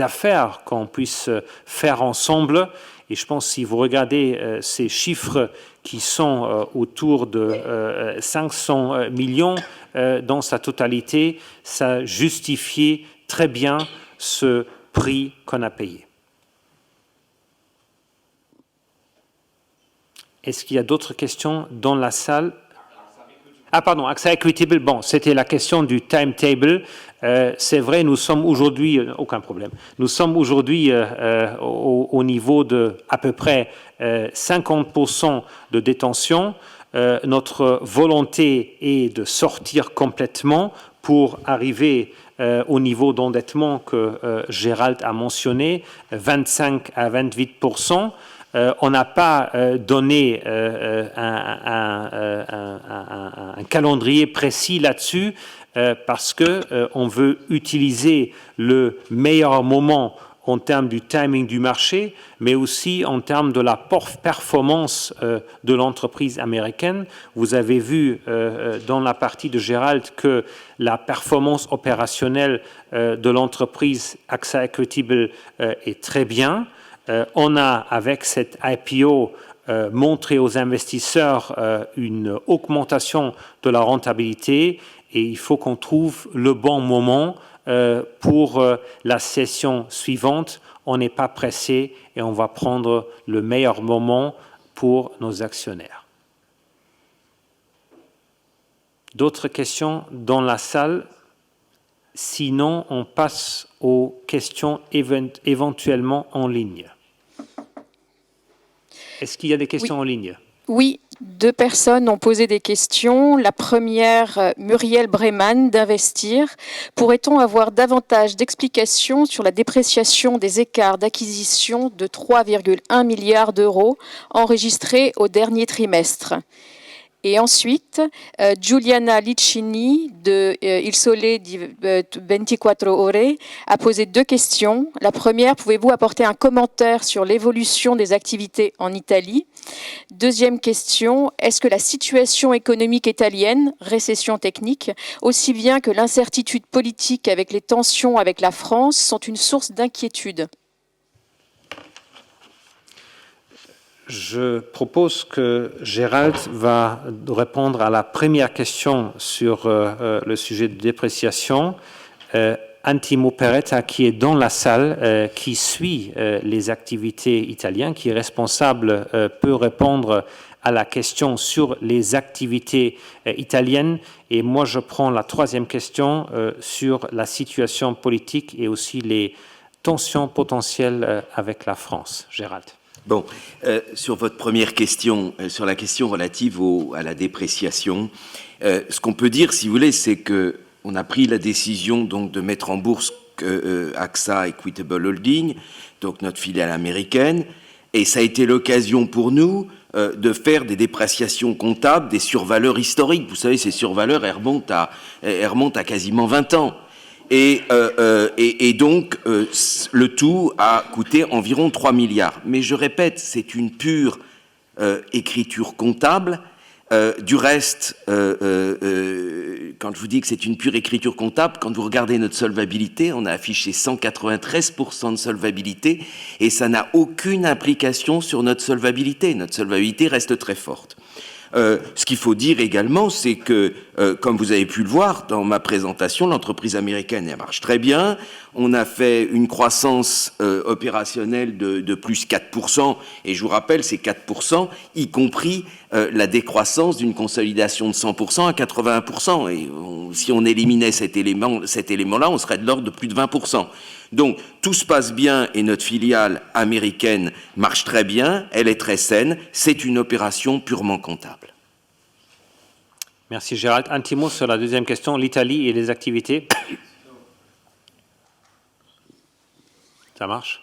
affaires qu'on puisse faire ensemble. Et je pense que si vous regardez ces chiffres qui sont autour de 500 millions dans sa totalité, ça justifie très bien ce prix qu'on a payé. Est-ce qu'il y a d'autres questions dans la salle? Ah pardon, AXA Equitable, bon, c'était la question du timetable. C'est vrai, nous sommes aujourd'hui, aucun problème, nous sommes aujourd'hui au niveau de à peu près 50% de détention. Notre volonté est de sortir complètement pour arriver au niveau d'endettement que Gérald a mentionné, 25 à 28%. On n'a pas donné un calendrier précis là-dessus parce qu'on veut utiliser le meilleur moment en termes du timing du marché, mais aussi en termes de la performance de l'entreprise américaine. Vous avez vu dans la partie de Gérald que la performance opérationnelle de l'entreprise AXA Equitable est très bien. On a, avec cette IPO, montré aux investisseurs une augmentation de la rentabilité et il faut qu'on trouve le bon moment pour la session suivante. On n'est pas pressé et on va prendre le meilleur moment pour nos actionnaires. D'autres questions dans la salle? Sinon, on passe aux questions éventuellement en ligne. Est-ce qu'il y a des questions en ligne? Oui, 2 personnes ont posé des questions. La première, Muriel Breman d'Investir. Pourrait-on avoir davantage d'explications sur la dépréciation des écarts d'acquisition de 3,1 milliards d'euros enregistrés au dernier trimestre? Et ensuite, Giuliana Liccini de Il Sole di 24 Ore a posé 2 questions. La première, pouvez-vous apporter un commentaire sur l'évolution des activités en Italie? Deuxième question, est-ce que la situation économique italienne, récession technique, aussi bien que l'incertitude politique avec les tensions avec la France, sont une source d'inquiétude? Je propose que Gérald va répondre à la première question sur le sujet de dépréciation. Antimo Peretta, qui est dans la salle, qui suit les activités italiennes, qui est responsable, peut répondre à la question sur les activités italiennes. Et moi, je prends la troisième question sur la situation politique et aussi les tensions potentielles avec la France. Gérald. Bon, sur votre première question, sur la question relative à la dépréciation, ce qu'on peut dire, si vous voulez, c'est que on a pris la décision donc de mettre en bourse AXA Equitable Holding, donc notre filiale américaine, et ça a été l'occasion pour nous de faire des dépréciations comptables des survaleurs historiques. Vous savez, ces survaleurs, elles remontent à quasiment 20 ans. Et donc, le tout a coûté environ 3 milliards. Mais je répète, c'est une pure écriture comptable. Du reste, quand je vous dis que c'est une pure écriture comptable, quand vous regardez notre solvabilité, on a affiché 193% de solvabilité et ça n'a aucune implication sur notre solvabilité. Notre solvabilité reste très forte. Ce qu'il faut dire également, c'est que, comme vous avez pu le voir dans ma présentation, l'entreprise américaine, elle marche très bien. On a fait une croissance opérationnelle de plus 4%, et je vous rappelle, c'est 4%, y compris la décroissance d'une consolidation de 100% à 81%. Et si on éliminait cet élément-là, on serait de l'ordre de plus de 20%. Donc, tout se passe bien et notre filiale américaine marche très bien, elle est très saine, c'est une opération purement comptable. Merci Gérald. Un petit mot sur la deuxième question, l'Italie et les activités. Ça marche?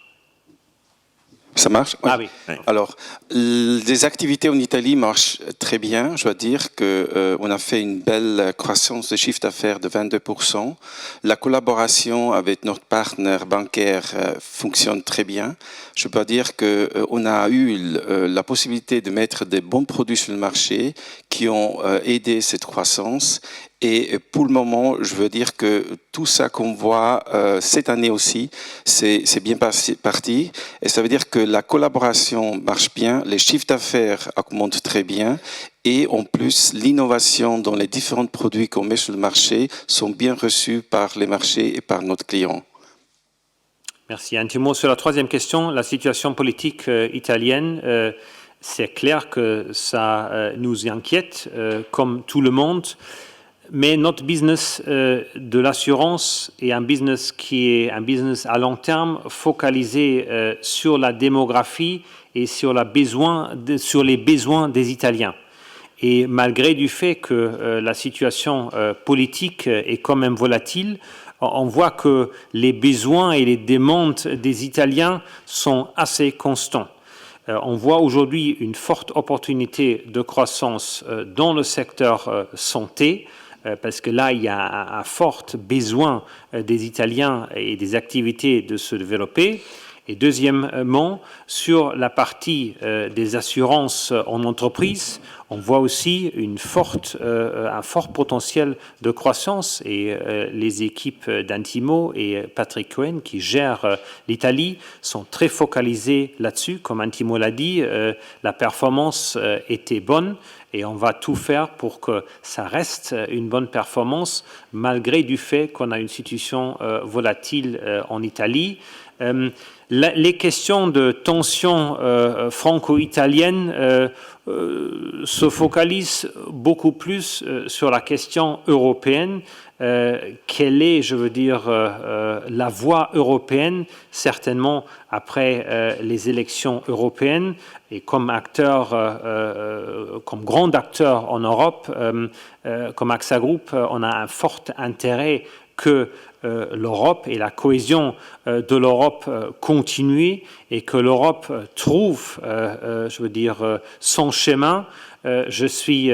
Ça marche? Ah oui. Alors, les activités en Italie marchent très bien. Je dois dire qu'on a fait une belle croissance de chiffre d'affaires de 22%. La collaboration avec notre partenaire bancaire fonctionne très bien. Je peux dire qu'on a eu la possibilité de mettre des bons produits sur le marché qui ont aidé cette croissance. Et pour le moment, je veux dire que tout ça qu'on voit cette année aussi, c'est bien parti. Et ça veut dire que la collaboration marche bien, les chiffres d'affaires augmentent très bien. Et en plus, l'innovation dans les différents produits qu'on met sur le marché sont bien reçus par les marchés et par notre client. Merci. Un petit mot sur la troisième question, la situation politique italienne. C'est clair que ça nous inquiète, comme tout le monde. Mais notre business de l'assurance est un business qui est un business à long terme, focalisé sur la démographie et sur les besoins des Italiens. Et malgré du fait que la situation politique est quand même volatile, on voit que les besoins et les demandes des Italiens sont assez constants. On voit aujourd'hui une forte opportunité de croissance dans le secteur santé, parce que là, il y a un fort besoin des Italiens et des activités de se développer. Et deuxièmement, sur la partie des assurances en entreprise, on voit aussi un fort potentiel de croissance et les équipes d'Intimo et Patrick Cohen qui gèrent l'Italie sont très focalisées là-dessus. Comme Intimo l'a dit, la performance était bonne et on va tout faire pour que ça reste une bonne performance malgré du fait qu'on a une situation volatile en Italie. Les questions de tension franco-italienne se focalisent beaucoup plus sur la question européenne. Quelle est, je veux dire, la voie européenne, certainement après les élections européennes, et comme acteur, comme grand acteur en Europe, comme AXA Group, on a un fort intérêt que l'Europe et la cohésion de l'Europe continuent et que l'Europe trouve, je veux dire, son chemin. Je suis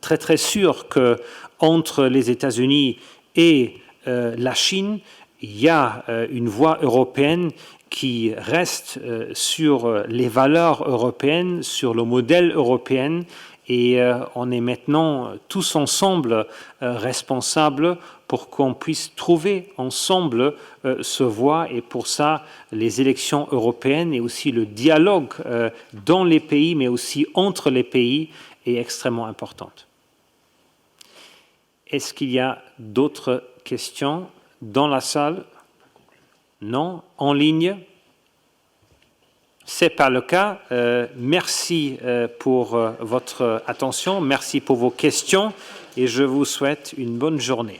très très sûr que entre les États-Unis et la Chine, il y a une voie européenne qui reste sur les valeurs européennes, sur le modèle européen. Et on est maintenant tous ensemble responsables pour qu'on puisse trouver ensemble ce voie. Et pour ça, les élections européennes et aussi le dialogue dans les pays, mais aussi entre les pays, est extrêmement important. Est-ce qu'il y a d'autres questions dans la salle? Non? En ligne? Ce n'est pas le cas. Merci pour votre attention, merci pour vos questions et je vous souhaite une bonne journée.